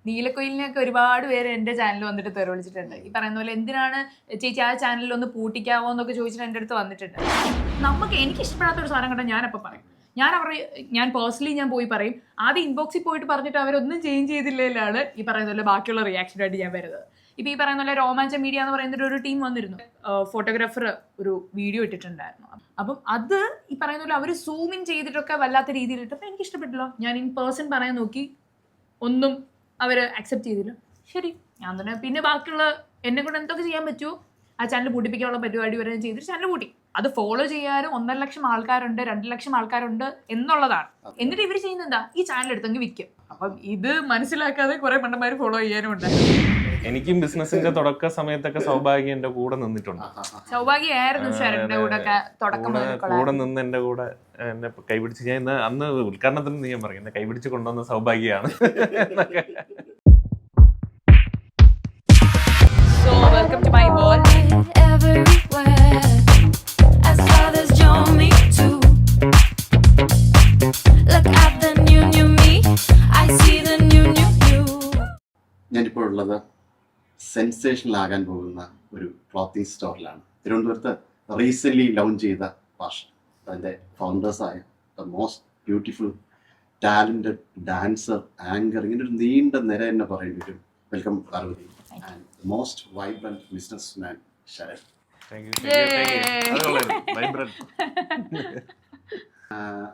നീലക്കൊയിലിനെയൊക്കെ ഒരുപാട് പേര് എൻ്റെ ചാനലിൽ വന്നിട്ട് തെറി വിളിച്ചിട്ടുണ്ട്. ഈ പറയുന്ന പോലെ എന്തിനാണ് ചേച്ചി ആ ചാനലിൽ ഒന്ന് പൂട്ടിക്കാവോ എന്നൊക്കെ ചോദിച്ചിട്ട് എൻ്റെ അടുത്ത് വന്നിട്ടുണ്ട്. എനിക്ക് ഇഷ്ടപ്പെടാത്ത ഒരു സാധനം കണ്ടാൽ ഞാനപ്പോൾ പറയും. ഞാൻ പേഴ്സണലി ഞാൻ പോയി പറയും. ആദ്യം ഇൻബോക്സിൽ പോയിട്ട് പറഞ്ഞിട്ട് അവരൊന്നും ചേഞ്ച് ചെയ്തില്ലാണ് ഈ പറയുന്ന പോലെ ബാക്കിയുള്ള റിയാക്ഷനായിട്ട് ഞാൻ വരുന്നത്. ഇപ്പം ഈ പറയുന്ന പോലെ രോമാഞ്ച മീഡിയ എന്ന് പറയുന്ന ഒരു ടീം വന്നിരുന്നു. ഫോട്ടോഗ്രാഫർ ഒരു വീഡിയോ ഇട്ടിട്ടുണ്ടായിരുന്നു. അപ്പം അത് ഈ പറയുന്ന പോലെ അവർ സൂം ഇൻ ചെയ്തിട്ടൊക്കെ വല്ലാത്ത രീതിയിൽ ഇട്ടപ്പോൾ എനിക്ക് ഇഷ്ടപ്പെട്ടില്ല. ഞാൻ ഇൻ പേഴ്സൺ പറയാൻ നോക്കി, ഒന്നും അവർ അക്സെപ്റ്റ് ചെയ്തില്ല. ശരി, ഞാൻ തന്നെ പിന്നെ ബാക്കിയുള്ള എന്നെ കൊണ്ട് എന്തൊക്കെ ചെയ്യാൻ പറ്റുമോ ആ ചാനൽ പൂട്ടിപ്പിക്കാനുള്ള പരിപാടി വരെ ചെയ്തിട്ട് ചാനൽ പൂട്ടി. അത് ഫോളോ ചെയ്യാനും 1.5 ലക്ഷം ആൾക്കാരുണ്ട്, 2 ലക്ഷം ആൾക്കാരുണ്ട് എന്നുള്ളതാണ്. എന്നിട്ട് ഇവർ ചെയ്യുന്നത് എന്താ, ഈ ചാനൽ എടുത്തെങ്കിൽ വിൽക്കും. അപ്പം ഇത് മനസ്സിലാക്കാതെ കുറെ പണ്ടന്മാർ ഫോളോ ചെയ്യാനും ഉണ്ട്. എനിക്കും ബിസിനസിന്റെ തുടക്ക സമയത്തൊക്കെ സൗഭാഗ്യം എന്റെ കൂടെ നിന്നിട്ടുണ്ട്. സൗഭാഗ്യമായിരുന്നു ശരണിന്റെ കൂടെ നിന്ന് എന്റെ കൂടെ എന്നെ കൈപിടിച്ച്, ഞാൻ അന്ന് ഉദ്ഘാടനത്തിന് ഞാൻ പറഞ്ഞു എന്നെ കൈപിടിച്ച് കൊണ്ടുവന്ന സൗഭാഗ്യമാണ്. So welcome to my world. Everywhere I saw this journey too. Look at the new me. I see the new you. ഞാനിപ്പോൾ ഉള്ളത് സെൻസേഷണൽ ആകാൻ പോകുന്ന ഒരു ക്ലോത്തിങ് സ്റ്റോറിലാണ്. തിരുവനന്തപുരത്ത് റീസെൻ്റ്ലി ലോഞ്ച് ചെയ്ത ഫാഷൻ. അതിൻ്റെ ഫൗണ്ടേഴ്സായ the most beautiful talented dancer, anchor, ഇങ്ങനെ ഒരു നീണ്ട നിര തന്നെ പറയേണ്ടി വരും. Welcome Parvathy. And the most vibrant business man Sharan.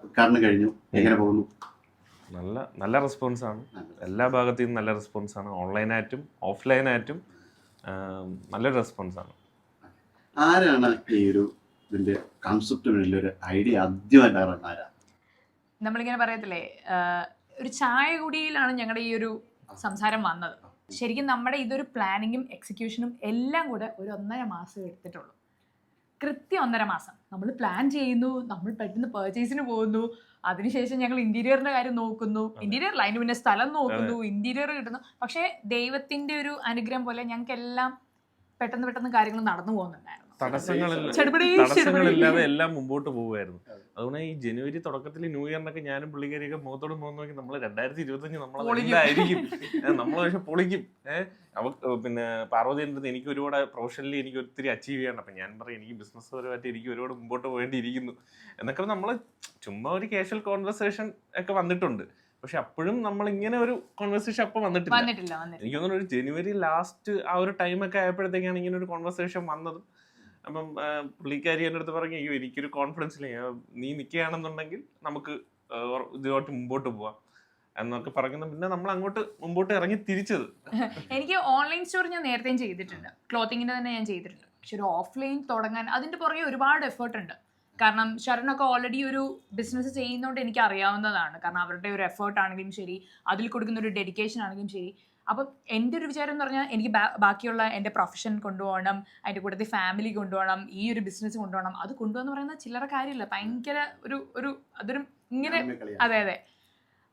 ഉദ്ഘാടനം കഴിഞ്ഞു, എങ്ങനെ പോകുന്നു? നല്ല റെസ്പോൺസാണ്. എല്ലാ ഭാഗത്തു നിന്നും നല്ല റെസ്പോൺസാണ്. ഓൺലൈനായിട്ടും ഓഫ്ലൈനായിട്ടും നല്ലൊരു റെസ്പോൺസാണ്. ആരാണ് ഈ ഒരു ഇതിൻ്റെ കൺസെപ്റ്റ് ഒരു ഐഡിയ ആദ്യമായിട്ട് ആരാ? നമ്മളിങ്ങനെ പറയത്തില്ലേ, ഒരു ചായ കുടിയിലാണ് ഞങ്ങളുടെ ഈ ഒരു സംസാരം വന്നത്. ശരിക്കും നമ്മുടെ ഇതൊരു പ്ലാനിങ്ങും എക്സിക്യൂഷനും എല്ലാം കൂടെ ഒരു 1.5 മാസം എടുത്തിട്ടുള്ളൂ. കൃത്യം 1.5 മാസം നമ്മൾ പ്ലാൻ ചെയ്യുന്നു, നമ്മൾ പെട്ടെന്ന് പർച്ചേസിന് പോകുന്നു, അതിനുശേഷം ഞങ്ങൾ ഇന്റീരിയറിന്റെ കാര്യം നോക്കുന്നു, ഇന്റീരിയറിൽ അതിന് പിന്നെ സ്ഥലം നോക്കുന്നു, ഇന്റീരിയർ കിട്ടുന്നു. പക്ഷേ ദൈവത്തിന്റെ ഒരു അനുഗ്രഹം പോലെ ഞങ്ങൾക്ക് എല്ലാം പെട്ടെന്ന് കാര്യങ്ങൾ നടന്നു പോകുന്നുണ്ടായിരുന്നു. തടസ്സങ്ങളില്ലാതെ എല്ലാം മുമ്പോട്ട് പോകുമായിരുന്നു. അതുകൊണ്ട് ഈ ജനുവരി തുടക്കത്തിൽ ന്യൂ ഇയറിനൊക്കെ ഞാനും പുള്ളിക്കാരിയൊക്കെ മുഖത്തോട് മുഖം നോക്കി നമ്മൾ 2025 നമ്മളെന്തായിരിക്കും, നമ്മൾ പക്ഷെ പൊളിക്കും. പിന്നെ പാർവതിയുടെ അടുത്ത് എനിക്ക് ഒരുപാട് പ്രൊഫഷണലി എനിക്ക് ഒത്തിരി അച്ചീവ് ചെയ്യണം. അപ്പം ഞാൻ പറയും എനിക്ക് ബിസിനസ് പരമായിട്ട് എനിക്ക് ഒരുപാട് മുമ്പോട്ട് പോകേണ്ടിയിരിക്കുന്നു എന്നൊക്കെ. നമ്മൾ ചുമ്മാ ഒരു കാഷ്വൽ കോൺവെർസേഷൻ ഒക്കെ വന്നിട്ടുണ്ട്. പക്ഷെ അപ്പോഴും നമ്മൾ ഇങ്ങനെ ഒരു കോൺവെർസേഷൻ അപ്പം വന്നിട്ടില്ല. എനിക്ക് തോന്നുന്നു ഒരു ജനുവരി ലാസ്റ്റ് ആ ഒരു ടൈമൊക്കെ ആയപ്പോഴത്തേക്കാണ് ഇങ്ങനെ ഒരു കോൺവെർസേഷൻ വന്നത്. അപ്പം പുള്ളിക്കാരി എൻ്റെ അടുത്ത് പറഞ്ഞു, അയ്യോ എനിക്കൊരു കോൺഫിഡൻസ് ഇല്ല, നീ നിൽക്കുകയാണെന്നുണ്ടെങ്കിൽ നമുക്ക് ഇതുമായിട്ട് മുമ്പോട്ട് പോവാം എന്നൊക്കെ പറയുന്നത്. പിന്നെ നമ്മൾ അങ്ങോട്ട് മുമ്പോട്ട് ഇറങ്ങി തിരിച്ചത്. എനിക്ക് ഓൺലൈൻ സ്റ്റോർ ഞാൻ നേരത്തെയും ചെയ്തിട്ടുണ്ട്, ക്ലോത്തിങ്ങിന്റെ തന്നെ ഞാൻ ചെയ്തിട്ടുണ്ട്. പക്ഷെ ഒരു ഓഫ്ലൈൻ തുടങ്ങാൻ അതിന്റെ പുറകെ ഒരുപാട് എഫേർട്ട് ഉണ്ട്. കാരണം ശരണൊക്കെ ഓൾറെഡി ഒരു ബിസിനസ് ചെയ്യുന്നതുകൊണ്ട് എനിക്ക് അറിയാവുന്നതാണ്. കാരണം അവരുടെ ഒരു എഫേർട്ട് ആണെങ്കിലും ശരി, അതിൽ കൊടുക്കുന്ന ഒരു ഡെഡിക്കേഷൻ ആണെങ്കിലും ശരി. അപ്പം എൻ്റെ ഒരു വിചാരം എന്ന് പറഞ്ഞാൽ എനിക്ക് ബാക്കിയുള്ള എൻ്റെ പ്രൊഫഷൻ കൊണ്ടുപോകണം, അതിൻ്റെ കൂട്ടത്തിൽ ഫാമിലി കൊണ്ടുപോകണം, ഈ ഒരു ബിസിനസ് കൊണ്ടുപോകണം. അത് കൊണ്ടുപോകുന്ന പറയുന്നത് ചില്ലറ കാര്യമില്ല, ഭയങ്കര അതൊരു ഇങ്ങനെ. അതെ.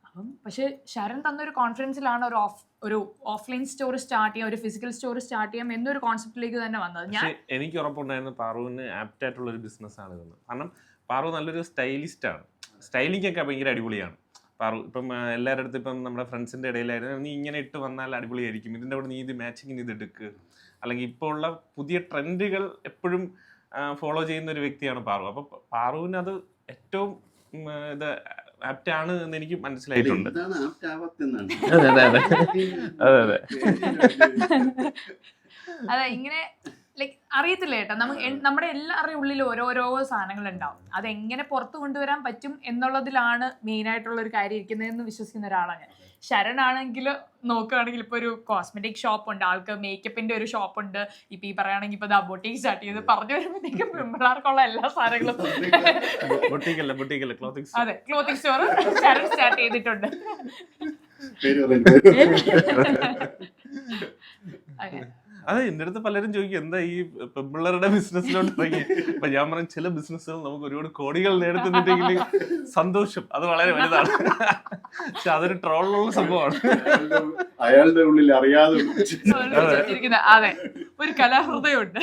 അപ്പം പക്ഷെ ശരൺ തന്നൊരു കോൺഫിഡൻസിലാണ് ഒരു ഓഫ്ലൈൻ സ്റ്റോർ സ്റ്റാർട്ട് ചെയ്യാം, ഒരു ഫിസിക്കൽ സ്റ്റോർ സ്റ്റാർട്ട് ചെയ്യാം എന്നൊരു കോൺസെപ്റ്റിലേക്ക് തന്നെ വന്നത്. എനിക്ക് ഉറപ്പുണ്ടായിരുന്നു പാറുവിന് ആപ്റ്റ് ആയിട്ടുള്ള ഒരു ബിസിനസ്സാണ് ഇതെന്ന്. കാരണം പാറു നല്ലൊരു സ്റ്റൈലിസ്റ്റ് ആണ്. സ്റ്റൈലിംഗ് ഒക്കെ ഭയങ്കര അടിപൊളിയാണ് പാറു. ഇപ്പം എല്ലാവരുടെ അടുത്തും ഇപ്പം നമ്മുടെ ഫ്രണ്ട്സിൻ്റെ ഇടയിലായിരുന്നു, നീ ഇങ്ങനെ ഇട്ട് വന്നാൽ അടിപൊളിയായിരിക്കും, ഇതിൻ്റെ കൂടെ നീ ഇത് മാച്ചിങ്ങിന് ഇത് എടുക്കുക, അല്ലെങ്കിൽ ഇപ്പോൾ ഉള്ള പുതിയ ട്രെൻഡുകൾ എപ്പോഴും ഫോളോ ചെയ്യുന്ന ഒരു വ്യക്തിയാണ് പാറു. അപ്പോൾ പാറുവിന് അത് ഏറ്റവും ഇത് ആപ്റ്റ് ആണ് എന്ന് എനിക്ക് മനസ്സിലായിട്ടുണ്ട്. അതെ, ഇങ്ങനെ ലൈക്ക് അറിയത്തില്ല കേട്ടോ, നമ്മുടെ എല്ലാവരുടെയും ഉള്ളിൽ ഓരോരോ സാധനങ്ങൾ ഉണ്ടാവും. അതെങ്ങനെ പുറത്ത് കൊണ്ടുവരാൻ പറ്റും എന്നുള്ളതിലാണ് മെയിനായിട്ടുള്ള ഒരു കാര്യം ഇരിക്കുന്നതെന്ന് വിശ്വസിക്കുന്ന ഒരാളാണ് ഞാൻ. ശരണാണെങ്കിൽ നോക്കുകയാണെങ്കിൽ ഇപ്പോൾ ഒരു കോസ്മെറ്റിക് ഷോപ്പുണ്ട്, ആൾക്ക് മേക്കപ്പിന്റെ ഒരു ഷോപ്പുണ്ട്. ഇപ്പം ഈ പറയുകയാണെങ്കിൽ ഇപ്പോൾ ബൊട്ടീക്ക് സ്റ്റാർട്ട് ചെയ്ത് പറഞ്ഞു വരുമ്പോഴത്തേക്കും പിള്ളേർക്കുള്ള എല്ലാ സാധനങ്ങളും അതെ ക്ലോത്തിങ് സ്റ്റോർ ശരൺ സ്റ്റാർട്ട് ചെയ്തിട്ടുണ്ട്. അതെ, എൻ്റെ അടുത്ത് പലരും ചോദിക്കും എന്താ ഈ പെൺപിള്ളേരുടെ ബിസിനസ്സിലോട്ട് ഇറങ്ങി. അപ്പൊ ഞാൻ പറഞ്ഞു, ചില ബിസിനസ്സുകൾ നമുക്ക് ഒരുപാട് കോടികൾ നേടുത്തുണ്ടെങ്കിൽ സന്തോഷം അത് വളരെ വലുതാണ്. പക്ഷെ അതൊരു ട്രോളിലുള്ള സംഭവമാണ്. അയാളുടെ ഉള്ളിൽ അറിയാതെ അതെ, ഒരു കലാഹൃദയമുണ്ട്.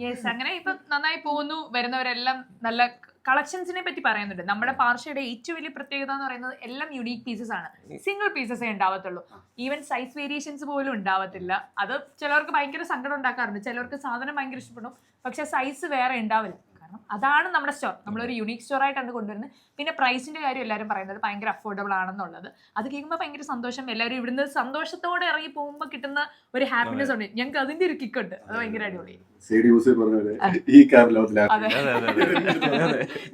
യെസ്, അങ്ങനെ ഇപ്പൊ നന്നായി പോകുന്നു. വരുന്നവരെല്ലാം നല്ല കളക്ഷൻസിനെ പറ്റി പറയുന്നുണ്ട്. നമ്മുടെ പാർഷയുടെ ഏറ്റവും വലിയ പ്രത്യേകത എന്ന് പറയുന്നത് എല്ലാം യുണീക് പീസസ് ആണ്. സിംഗിൾ പീസസേ ഉണ്ടാവത്തുള്ളൂ. ഈവൻ സൈസ് വേരിയേഷൻസ് പോലും ഉണ്ടാവത്തില്ല. അത് ചിലർക്ക് ഭയങ്കര സങ്കടം ഉണ്ടാക്കാറുണ്ട്. ചിലർക്ക് സാധനം ഭയങ്കര ഇഷ്ടപ്പെടും, പക്ഷെ സൈസ് വേറെ ഉണ്ടാവില്ല. കാരണം അതാണ് നമ്മുടെ സ്റ്റോർ. നമ്മളൊരു യുണീക് സ്റ്റോർ ആയിട്ടാണ് കൊണ്ടുവരുന്നത്. പിന്നെ പ്രൈസിന്റെ കാര്യം എല്ലാവരും പറയുന്നത് ഭയങ്കര അഫോർഡബിൾ ആണെന്നുള്ളത്. അത് കേൾക്കുമ്പോൾ ഭയങ്കര സന്തോഷം. എല്ലാവരും ഇവിടുന്ന് സന്തോഷത്തോടെ ഇറങ്ങി പോകുമ്പോൾ കിട്ടുന്ന ഒരു ഹാപ്പിനെസ് ഉണ്ട്. ഞങ്ങൾക്ക് അതിന്റെ ഒരു കിക്ക് ഉണ്ട്. അത് ഭയങ്കര അടിപൊളി. ഈ കാർ ലോകത്തിലാണ്. അതെ,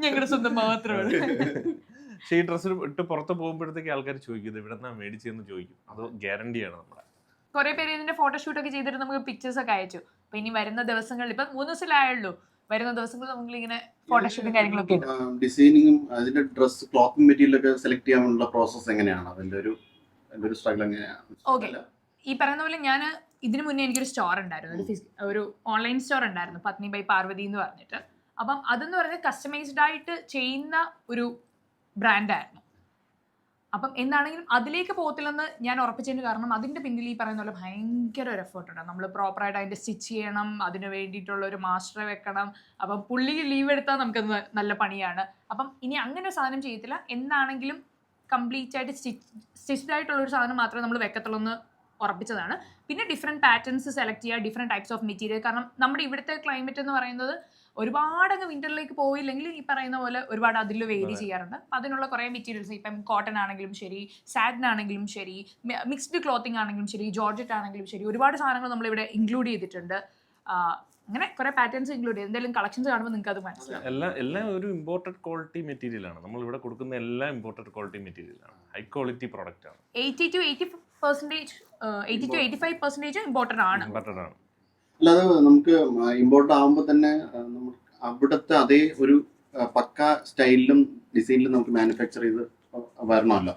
ഞങ്ങളുടെ സ്വന്തം മാത്രമാണ്. പക്ഷേ ഈ ഡ്രസ്സ് ഇട്ട് പുറത്ത് പോകുമ്പോഴത്തേക്ക് ആൾക്കാർ ചോദിക്കുന്നത് ഇവിടെ നിന്നാ മേടിച്ചെന്ന് ചോദിക്കും. അത് ഗ്യാരണ്ടിയാണ് നമ്മുടെ. കുറെ പേര് ഇതിന്റെ ഫോട്ടോഷൂട്ട് ഒക്കെ ചെയ്തിട്ട് നമുക്ക് പിക്ചേഴ്സ് ഒക്കെ അയച്ചു. അപ്പൊ ഇനി വരുന്ന ദിവസങ്ങളിൽ ഇപ്പൊ 3 ദിവസത്തിലായുള്ളൂ. വരുന്ന ദിവസങ്ങളിൽ നമുക്ക് ഇങ്ങനെ ഫോട്ടോഷൂട്ടും കാര്യങ്ങളൊക്കെ ഉണ്ട്. ഡിസൈനിങ്ങും അതിന്റെ ഡ്രസ് ക്ലോത്തിങ് മെറ്റീരിയൽ ഒക്കെ സെലക്ട് ചെയ്യാനുള്ള പ്രോസസ് എങ്ങനെയാണ്? അതിന്റെ ഒരു സ്ട്രഗിൾ എങ്ങനെയാണ്? ഓക്കെ, ഈ പറയുന്ന പോലെ ഞാൻ ഇതിനു മുന്നേ എനിക്കൊരു സ്റ്റോർ ഉണ്ടായിരുന്നു, ഒരു ഓൺലൈൻ സ്റ്റോർ ഉണ്ടായിരുന്നു, പത്നി ബൈ പാർവതി എന്ന് പറഞ്ഞിട്ട്. അപ്പം അതെന്ന് പറയുന്നത് കസ്റ്റമൈസ്ഡ് ആയിട്ട് ചെയ്യുന്ന ഒരു ബ്രാൻഡായിരുന്നു. അപ്പം എന്താണെങ്കിലും അതിലേക്ക് പോകത്തില്ലെന്ന് ഞാൻ ഉറപ്പിച്ചതിന് കാരണം അതിൻ്റെ പിന്നിൽ ഈ പറയുന്ന പോലെ ഭയങ്കര ഒരു എഫേർട്ട് ഉണ്ട്. നമ്മൾ പ്രോപ്പറായിട്ട് അതിൻ്റെ സ്റ്റിച്ച് ചെയ്യണം, അതിന് വേണ്ടിയിട്ടുള്ള ഒരു മാസ്റ്ററെ വെക്കണം. അപ്പം പുള്ളി ലീവ് എടുത്താൽ നമുക്കത് നല്ല പണിയാണ്. അപ്പം ഇനി അങ്ങനെ ഒരു സാധനം ചെയ്യത്തില്ല. എന്താണെങ്കിലും കംപ്ലീറ്റ് ആയിട്ട് സ്റ്റിച്ച്ഡ് ആയിട്ടുള്ള ഒരു സാധനം മാത്രമേ നമ്മൾ വെക്കത്തുള്ളൂ എന്ന് ഉറപ്പിച്ചതാണ്. പിന്നെ ഡിഫറെൻറ്റ് പാറ്റേൺസ് സെലക്ട് ചെയ്യുക, ഡിഫറെൻറ്റ് ടൈപ്സ് ഓഫ് മെറ്റീരിയൽ. കാരണം നമ്മുടെ ഇവിടുത്തെ ക്ലൈമറ്റ് എന്ന് പറയുന്നത് ഒരുപാട് അങ്ങ് വിന്ററിലേക്ക് പോയില്ലെങ്കിൽ ഈ പറയുന്ന പോലെ ഒരുപാട് അതിൽ വേരി ചെയ്യാറുണ്ട്. അപ്പം അതിനുള്ള കുറേ മെറ്റീരിയൽസ്, ഇപ്പം കോട്ടൺ ആണെങ്കിലും ശരി, സാറ്റിൻ ആണെങ്കിലും ശരി, മിക്സ്ഡ് ക്ലോത്തിങ് ആണെങ്കിലും ശരി, ജോർജറ്റ് ആണെങ്കിലും ശരി, ഒരുപാട് സാധനങ്ങൾ നമ്മളിവിടെ ഇൻക്ലൂഡ് ചെയ്തിട്ടുണ്ട്. അങ്ങനെ കുറെ പാറ്റേൺസ് ഇൻക്ലൂഡ് ചെയ്ത് എന്തെങ്കിലും കളക്ഷൻസ് കാണുമ്പോൾ നിങ്ങൾക്ക് അത് മനസ്സിലാവും. എല്ലാം ഒരു ഇമ്പോർട്ടഡ് ക്വാളിറ്റി മെറ്റീരിയലാണ്. നമ്മൾ ഇവിടെ കൊടുക്കുന്ന എല്ലാം ഇമ്പോർട്ടഡ് ക്വാളിറ്റി മെറ്റീരിയലാണ്, ഹൈ ക്വാളിറ്റി പ്രോഡക്റ്റ് ആണ്. 80 to 85% ഇമ്പോർട്ടഡ് ആണ്. അല്ലാതെ നമുക്ക് ഇമ്പോർട്ട് ആകുമ്പോൾ തന്നെ അവിടുത്തെ അതേ ഒരു പക്ക സ്റ്റൈലിലും ഡിസൈനിലും നമുക്ക് മാനുഫാക്ചർ ചെയ്ത് വരണമല്ലോ.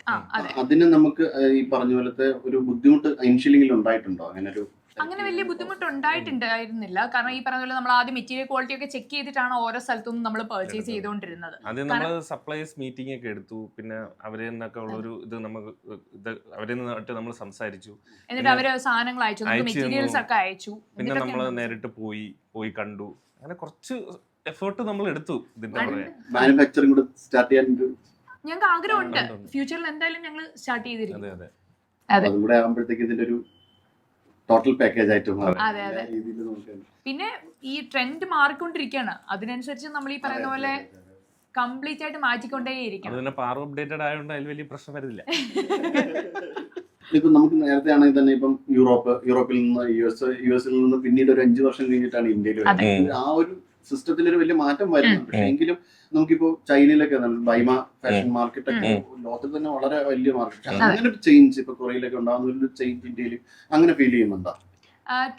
അതിന് നമുക്ക് ഈ പറഞ്ഞ പോലത്തെ ഒരു ബുദ്ധിമുട്ട് ഇനിഷ്യലിംഗിൽ ഉണ്ടായിട്ടുണ്ടോ? അങ്ങനെ വലിയ ബുദ്ധിമുട്ട് ഉണ്ടായിട്ടുണ്ടായിരുന്നില്ല. കാരണം ഈ പറഞ്ഞ പോലെ നമ്മൾ ആദ്യം മെറ്റീരിയൽ ക്വാളിറ്റി ഒക്കെ ചെക്ക് ചെയ്തിട്ടാണ് ഓരോ സ്ഥലത്തും നമ്മൾ പർച്ചേസ് ചെയ്തുകൊണ്ടിരുന്നത്. ആദ്യം നമ്മൾ സപ്ലൈസ് മീറ്റിംഗ് ഒക്കെ എടുത്തു. പിന്നെ അവരെ നിന്നൊക്കെ ഉള്ളൊരു ഇത് നമുക്ക് അവരെ നിന്നിട്ട് നമ്മൾ സംസാരിച്ചു. എന്നിട്ട് അവര് സാധനങ്ങൾ അയച്ചു, മെറ്റീരിയൽസ് ഒക്കെ അയച്ചു. പിന്നെ നമ്മൾ നേരിട്ട് പോയി കണ്ടു. അങ്ങനെ കുറച്ച് എഫേർട്ട് നമ്മൾ എടുത്തു. ഇതിന്റെ മാനുഫാക്ചറിംഗ് കൂടെ സ്റ്റാർട്ട് ചെയ്യാൻ ഞങ്ങൾക്ക് ആഗ്രഹമുണ്ട്. ഫ്യൂച്ചറിൽ എന്തായാലും ഞങ്ങൾ സ്റ്റാർട്ട് ചെയ്തിരിക്കും. അതുകൂടെ ആകുമ്പോഴത്തേക്ക് ഇതിന്റെ ഒരു ടോട്ടൽ പാക്കേജ് ആയിട്ട് മാറും. പിന്നെ ഈ ട്രെൻഡ് മാറിക്കൊണ്ടിരിക്കുകയാണ്. അതിനനുസരിച്ച് നമ്മൾ ഈ പറയുന്ന പോലെ കംപ്ലീറ്റ് ആയിട്ട് മാറ്റിക്കൊണ്ടേയിരിക്കണം. അപ്ഡേറ്റഡ് ആയതുകൊണ്ട് അതിൽ വലിയ പ്രശ്നം വരുന്നില്ല. ഇപ്പൊ നമുക്ക് നേരത്തെ ആണെങ്കിൽ തന്നെ ഇപ്പം യൂറോപ്പിൽ നിന്ന് യു എസിൽ നിന്ന് പിന്നീട് ഒരു 5 വർഷം കഴിഞ്ഞിട്ടാണ് ഇന്ത്യയിൽ വരുന്നത്. ആ ഒരു സിസ്റ്റത്തിൽ ഒരു വലിയ മാറ്റം വരുന്നുണ്ട്. പക്ഷേ എങ്കിലും നമുക്കിപ്പോ ചൈനയിലൊക്കെ ബൈമ ഫാഷൻ മാർക്കറ്റ് ഒക്കെ ലോകത്തിൽ തന്നെ വളരെ വലിയ മാർക്കറ്റ്. അങ്ങനെ ഒരു ചേഞ്ച് ഇപ്പൊ കൊറിയയിലൊക്കെ ഉണ്ടാകുന്ന ഒരു ചേഞ്ച് ഇന്ത്യയിൽ അങ്ങനെ ഫീൽ ചെയ്യുന്നുണ്ടോ?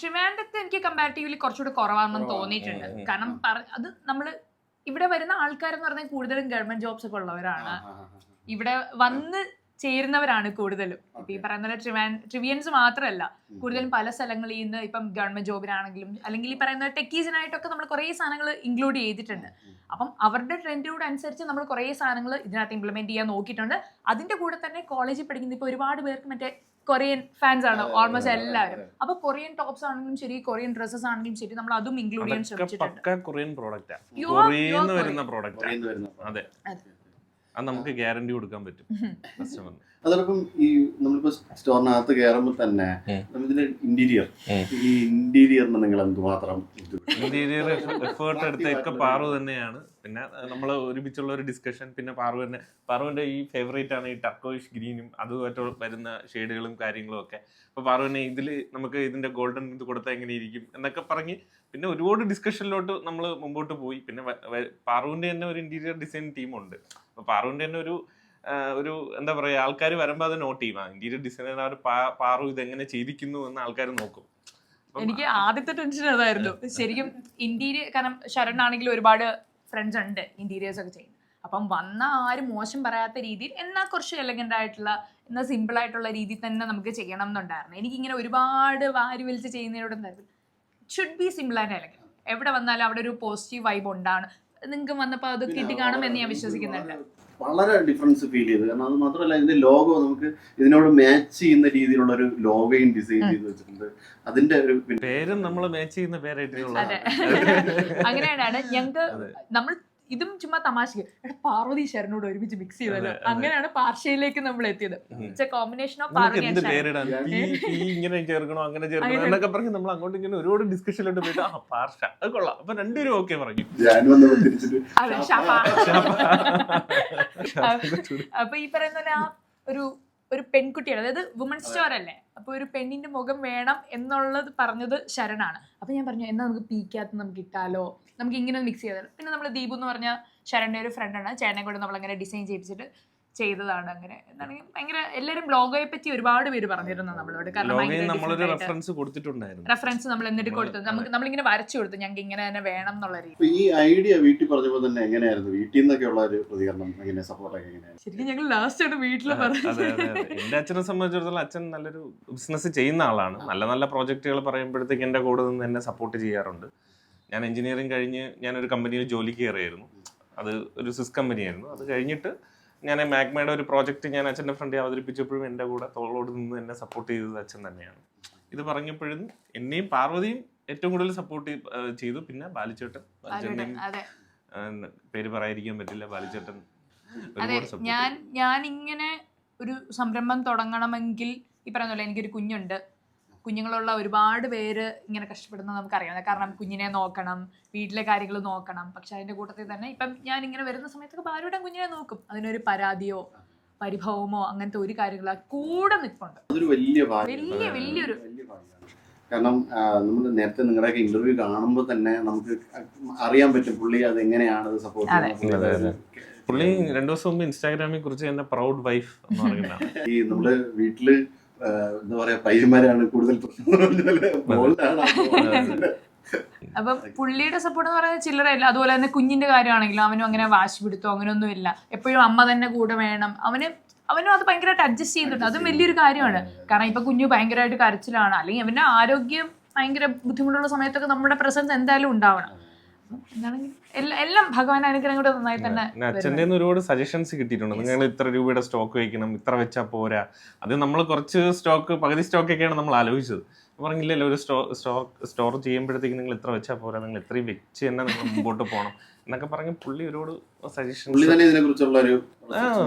ട്രിവാൻഡ്രത്ത് എനിക്ക് കമ്പാരിറ്റീവ്ലി കുറച്ചുകൂടി കുറവാണെന്ന് തോന്നിയിട്ടുണ്ട്. കാരണം അത് നമ്മള് ഇവിടെ വരുന്ന ആൾക്കാരെന്ന് പറഞ്ഞാൽ കൂടുതലും ഗവൺമെന്റ് ജോബ്സ് ഒക്കെ ഉള്ളവരാണ്. ഇവിടെ വന്ന് ചേരുന്നവരാണ് കൂടുതലും. ഇപ്പൊ ഈ പറയുന്ന പോലെ ട്രിവിയൻസ് മാത്രമല്ല, കൂടുതലും പല സ്ഥലങ്ങളിൽ നിന്ന് ഇപ്പം ഗവൺമെന്റ് ജോബിനാണെങ്കിലും അല്ലെങ്കിൽ ഈ പറയുന്ന ടെക്കീസിനായിട്ടൊക്കെ നമ്മൾ കുറേ സാധനങ്ങൾ ഇൻക്ലൂഡ് ചെയ്തിട്ടുണ്ട്. അപ്പം അവരുടെ ട്രെൻഡിനോട് അനുസരിച്ച് നമ്മൾ കുറേ സാധനങ്ങൾ ഇതിനകത്ത് ഇംപ്ലിമെന്റ് ചെയ്യാൻ നോക്കിയിട്ടുണ്ട്. അതിന്റെ കൂടെ തന്നെ കോളേജിൽ പഠിക്കുന്ന ഇപ്പൊ ഒരുപാട് പേർക്ക് മറ്റേ കൊറിയൻ ഫാൻസ് ആണ് ഓൾമോസ്റ്റ് എല്ലാവരും. അപ്പൊ കൊറിയൻ ടോപ്സ് ആണെങ്കിലും ശരി, കൊറിയൻ ഡ്രസ്സസ് ആണെങ്കിലും ശരി, നമ്മൾ അതും ഇൻക്ലൂഡ് ചെയ്യാൻ ശ്രമിച്ചിട്ടുണ്ട്. Korean product. അതെ, അത് നമുക്ക് ഗ്യാരണ്ടി കൊടുക്കാൻ പറ്റും കസ്റ്റമറിന്. അതോടൊപ്പം ഈ നമ്മളിപ്പോ സ്റ്റോറിനകത്ത് കയറുമ്പോൾ തന്നെ ഇതിന്റെ ഇന്റീരിയറിന് നിങ്ങൾ എന്തുമാത്രം ഇന്റീരിയർ എഫേർട്ട് എടുത്തൊക്കെ പാറു തന്നെയാണ്. പിന്നെ നമ്മൾ ഒരുമിച്ചുള്ള ഒരു ഡിസ്കഷൻ. പിന്നെ പാറുവിന്റെ ഈ ഫേവറേറ്റ് ആണ് ഈ ടർക്കോയിഷ് ഗ്രീനും അതുമായിട്ട് വരുന്ന ഷെയ്ഡുകളും കാര്യങ്ങളും ഒക്കെ. അപ്പൊ പാറുവിനെ നമുക്ക് ഇതിന്റെ ഗോൾഡൻ ഇത് കൊടുത്താൽ എങ്ങനെ ഇരിക്കും എന്നൊക്കെ പറഞ്ഞ് പിന്നെ ഒരുപാട് ഡിസ്കഷനിലോട്ട് നമ്മൾ മുമ്പോട്ട് പോയി. പിന്നെ പാറുവിന്റെ തന്നെ ഒരു ഇന്റീരിയർ ഡിസൈൻ ടീമുണ്ട്. അപ്പൊ പാറുവിന്റെ തന്നെ ഒരു എന്താ പറയാ, ആൾക്കാർ വരുമ്പോൾ അത് നോട്ട് ചെയ്യും. ഇന്റീരിയർ ഡിസൈനർ പാറു ഇതെങ്ങനെ ചെയ്തിരിക്കുന്നു എന്ന് ആൾക്കാർ നോക്കും. എനിക്ക് ആദ്യത്തെ ടെൻഷൻ അതായിരുന്നു ശരിക്കും ഇന്റീരിയർ. കാരണം ശരണാണെങ്കിലും ഒരുപാട് ഫ്രണ്ട്സ് ഉണ്ട് ഇന്റീരിയേഴ്സ് ഒക്കെ ചെയ്യുന്നത്. അപ്പം വന്ന ആരും മോശം പറയാത്ത രീതിയിൽ എന്നാൽ കുറച്ച് എലഗന്റ് ആയിട്ടുള്ള എന്നാൽ സിമ്പിൾ ആയിട്ടുള്ള രീതിയിൽ തന്നെ നമുക്ക് ചെയ്യണം എന്നുണ്ടായിരുന്നു. എനിക്കിങ്ങനെ ഒരുപാട് വാരി വലിച്ച് ചെയ്യുന്നതിനോടൊന്നായിരുന്നു. Should be simple and elegant. എവിടെ വന്നാലും അവിടെ ഒരു പോസിറ്റീവ് വൈബ് ഉണ്ടാണ്. നിങ്ങൾക്ക് വന്നപ്പോൾ അത് കിട്ടി കാണും എന്ന് ഞാൻ വിശ്വസിക്കുന്നുണ്ട്. വളരെ ഡിഫറൻസ് ഫീൽ ചെയ്തു. കാരണം അത് മാത്രമല്ല, ഇതിന്റെ ലോഗോ നമുക്ക് ഇതിനോട് മാച്ച് ചെയ്യുന്ന രീതിയിലുള്ള ഒരു ലോഗോയും ഡിസൈൻ ചെയ്ത് വെച്ചിട്ടുണ്ട്. അതിന്റെ ഒരു പേരും നമ്മൾ മാച്ച് ചെയ്യുന്ന പേരായിട്ടുള്ള അങ്ങനെയാണ് ഞങ്ങൾക്ക് നമ്മൾ ഇതും ചുമ്മാ തമാശക്ക് എടാ പാർവതി ശരനോട് ഒരുമിച്ച് മിക്സ് ചെയ്തല്ലോ, അങ്ങനെയാണ് പാർഷ്യയിലേക്ക് നമ്മൾ എത്തിയത്. It's a combination of Parvathi എന്ത് ആൻഡ് ശരൺ. പേരിടാൻ ഇങ്ങനെ ചേർക്കണോ അങ്ങനെ ചേർക്കണോ എന്നൊക്കെ പറഞ്ഞ് നമ്മൾ അങ്ങോട്ട് ഇങ്ങനെ ഒരുപാട് ഡിസ്കഷനിലോട്ട് പോയിട്ട് പാർഷ അത് കൊള്ളാം, അപ്പൊ രണ്ടുപേരും ഓക്കെ പറഞ്ഞു. അതെ, ഷാഫ. അപ്പൊ ഈ പറയുന്ന പോലെ ആ ഒരു പെൺകുട്ടിയാണ്, അതായത് വുമൺ സ്റ്റോർ അല്ലേ, അപ്പൊ ഒരു പെണ്ണിന്റെ മുഖം വേണം എന്നുള്ളത് പറഞ്ഞത് ശരണാണ്. അപ്പൊ ഞാൻ പറഞ്ഞു എന്നാ നമുക്ക് പീക്കകത്ത് നമുക്ക് ഇട്ടാലോ, നമുക്ക് ഇങ്ങനെ മിക്സ് ചെയ്താലോ. പിന്നെ നമ്മൾ ദീപു എന്ന് പറഞ്ഞ ശരണിന്റെ ഒരു ഫ്രണ്ടാണ്, ചേട്ടനെ കൂടെ നമ്മൾ അങ്ങനെ ഡിസൈൻ ചെയ്യിച്ചിട്ട് ചെയ്തതാണ്. അങ്ങനെ എന്താണെങ്കിൽ ഭയങ്കര എല്ലാവരും ലോഗോയെ പറ്റി ഒരുപാട് പേര് പറഞ്ഞിരുന്നു നമ്മളോട്. കാരണം നമ്മളൊരു റെഫറൻസ് കൊടുത്തിട്ടുണ്ടായിരുന്നു, റെഫറൻസ് നമ്മൾ എന്നിട്ട് കൊടുത്തത് നമ്മളിങ്ങനെ വരച്ചു കൊടുത്തു ഞങ്ങൾക്ക് ഇങ്ങനെ തന്നെ വേണം എന്നുള്ള രീതി. ഈ ഐഡിയ വീട്ടിൽ പറഞ്ഞപ്പോൾ തന്നെ എങ്ങനെയായിരുന്നു, വീട്ടിൽ നിന്നൊക്കെ ഉള്ള ഒരു പ്രതികരണം എങ്ങനെ, സപ്പോർട്ടൊക്കെ എങ്ങനെയായിരുന്നു? ശരിക്കും ഞങ്ങൾ ലാസ്റ്റ് ആണ് വീട്ടിൽ പറഞ്ഞത്. എന്റെ അച്ഛനെ സംബന്ധിച്ചിടത്തോളം അച്ഛൻ നല്ലൊരു ബിസിനസ് ചെയ്യുന്ന ആളാണ്. നല്ല നല്ല പ്രോജക്റ്റുകൾ പറയുമ്പോഴത്തേക്ക് എന്റെ കൂടെ നിന്ന് എന്നെ സപ്പോർട്ട് ചെയ്യാറുണ്ട്. ഞാൻ എഞ്ചിനീയറിംഗ് കഴിഞ്ഞ് ഞാനൊരു കമ്പനിയിൽ ജോലിക്ക് കയറിയായിരുന്നു. അത് ഒരു സ്വിസ് കമ്പനിയായിരുന്നു. അത് കഴിഞ്ഞിട്ട് ഞാൻ മാഗ്മയുടെ ഒരു പ്രോജക്റ്റ് ഞാൻ അച്ഛൻ്റെ ഫ്രണ്ടിൽ അവതരിപ്പിച്ചപ്പോഴും എൻ്റെ കൂടെ തോളോട് നിന്ന് എന്നെ സപ്പോർട്ട് ചെയ്തത് അച്ഛൻ തന്നെയാണ്. ഇത് പറഞ്ഞപ്പോഴും എന്നെയും പാർവതിയും ഏറ്റവും കൂടുതൽ സപ്പോർട്ട് ചെയ്തു. പിന്നെ ബാലിച്ചേട്ടൻ, പേര് പറയാതിരിക്കാൻ പറ്റില്ല, ബാലിച്ചേട്ടൻ. അതെ, ഞാൻ ഇങ്ങനെ ഒരു സംരംഭം തുടങ്ങണമെങ്കിൽ ഈ പറയുന്ന പോലെ എനിക്കൊരു കുഞ്ഞുണ്ട്, കുഞ്ഞുങ്ങളുള്ള ഒരുപാട് പേര് ഇങ്ങനെ കഷ്ടപ്പെടുന്നത് നമുക്കറിയാം. കാരണം കുഞ്ഞിനെ നോക്കണം, വീട്ടിലെ കാര്യങ്ങൾ നോക്കണം. പക്ഷെ അതിന്റെ കൂട്ടത്തിൽ തന്നെ ഇപ്പം ഞാൻ ഇങ്ങനെ വരുന്ന സമയത്തൊക്കെ ഭാര്യയുടെ കുഞ്ഞിനെ നോക്കും. അതിനൊരു പരാതിയോ പരിഭവമോ അങ്ങനത്തെ ഒരു കാര്യങ്ങളോ കൂടെ നിൽപ്പുണ്ട്. വലിയൊരു കാരണം നമ്മൾ നേരത്തെ നിങ്ങളുടെയൊക്കെ ഇന്റർവ്യൂ കാണുമ്പോൾ തന്നെ നമുക്ക് അറിയാൻ പറ്റും പുള്ളി അത് എങ്ങനെയാണ് സപ്പോർട്ട് ചെയ്യുന്നത്. പുള്ളി 2 ദിവസം മുമ്പ് ഇൻസ്റ്റാഗ്രാമിൽ കുറിച്ച് എന്നെ പ്രൗഡ് വൈഫ് എന്ന് പറയുന്നതാണ്. ഈ നമ്മുടെ വീട്ടില് എന്താ പറയാ പയ്യന്മാരാണ് കൂടുതൽ. അപ്പം പുള്ളിയുടെ സപ്പോർട്ട് എന്ന് പറയുന്നത് ചില്ലറയില്ല. അതുപോലെ തന്നെ കുഞ്ഞിന്റെ കാര്യമാണെങ്കിലും അവനും അങ്ങനെ വാശി പിടുത്തോ അങ്ങനെയൊന്നും ഇല്ല. എപ്പോഴും അമ്മ തന്നെ കൂടെ വേണം. അവനും അത് ഭയങ്കരമായിട്ട് അഡ്ജസ്റ്റ് ചെയ്യുന്നുണ്ട്. അതും വലിയൊരു കാര്യമാണ്. കാരണം ഇപ്പൊ കുഞ്ഞു ഭയങ്കരമായിട്ട് കരച്ചിലാണ്, അല്ലെങ്കിൽ അവന്റെ ആരോഗ്യം ഭയങ്കര ബുദ്ധിമുട്ടുള്ള സമയത്തൊക്കെ നമ്മുടെ പ്രസൻസ് എന്തായാലും ഉണ്ടാവണം. എല്ലാം ഭഗവാൻ അനുഗ്രഹം കൂടെ നന്നായി തന്നെ. അച്ഛൻ്റെ ഒരുപാട് സജഷൻസ് കിട്ടിയിട്ടുണ്ട്. നിങ്ങൾ ഇത്ര രൂപയുടെ സ്റ്റോക്ക് വെക്കണം, ഇത്ര വെച്ചാൽ പോരാ. അത് നമ്മൾ കുറച്ച് സ്റ്റോക്ക്, പകുതി സ്റ്റോക്കൊക്കെയാണ് നമ്മൾ ആലോചിച്ചത്. പറഞ്ഞില്ലല്ലോ, ഒരു സ്റ്റോർ ചെയ്യുമ്പോഴത്തേക്ക് നിങ്ങൾ ഇത്ര വെച്ചാൽ പോരാ, നിങ്ങൾ ഇത്രയും വെച്ച് തന്നെ നിങ്ങൾ മുമ്പോട്ട് പോകണം എന്നൊക്കെ പറഞ്ഞ് പുള്ളി ഒരുപാട് സജഷൻസ്. ഇതിനെ കുറിച്ചുള്ള ഒരു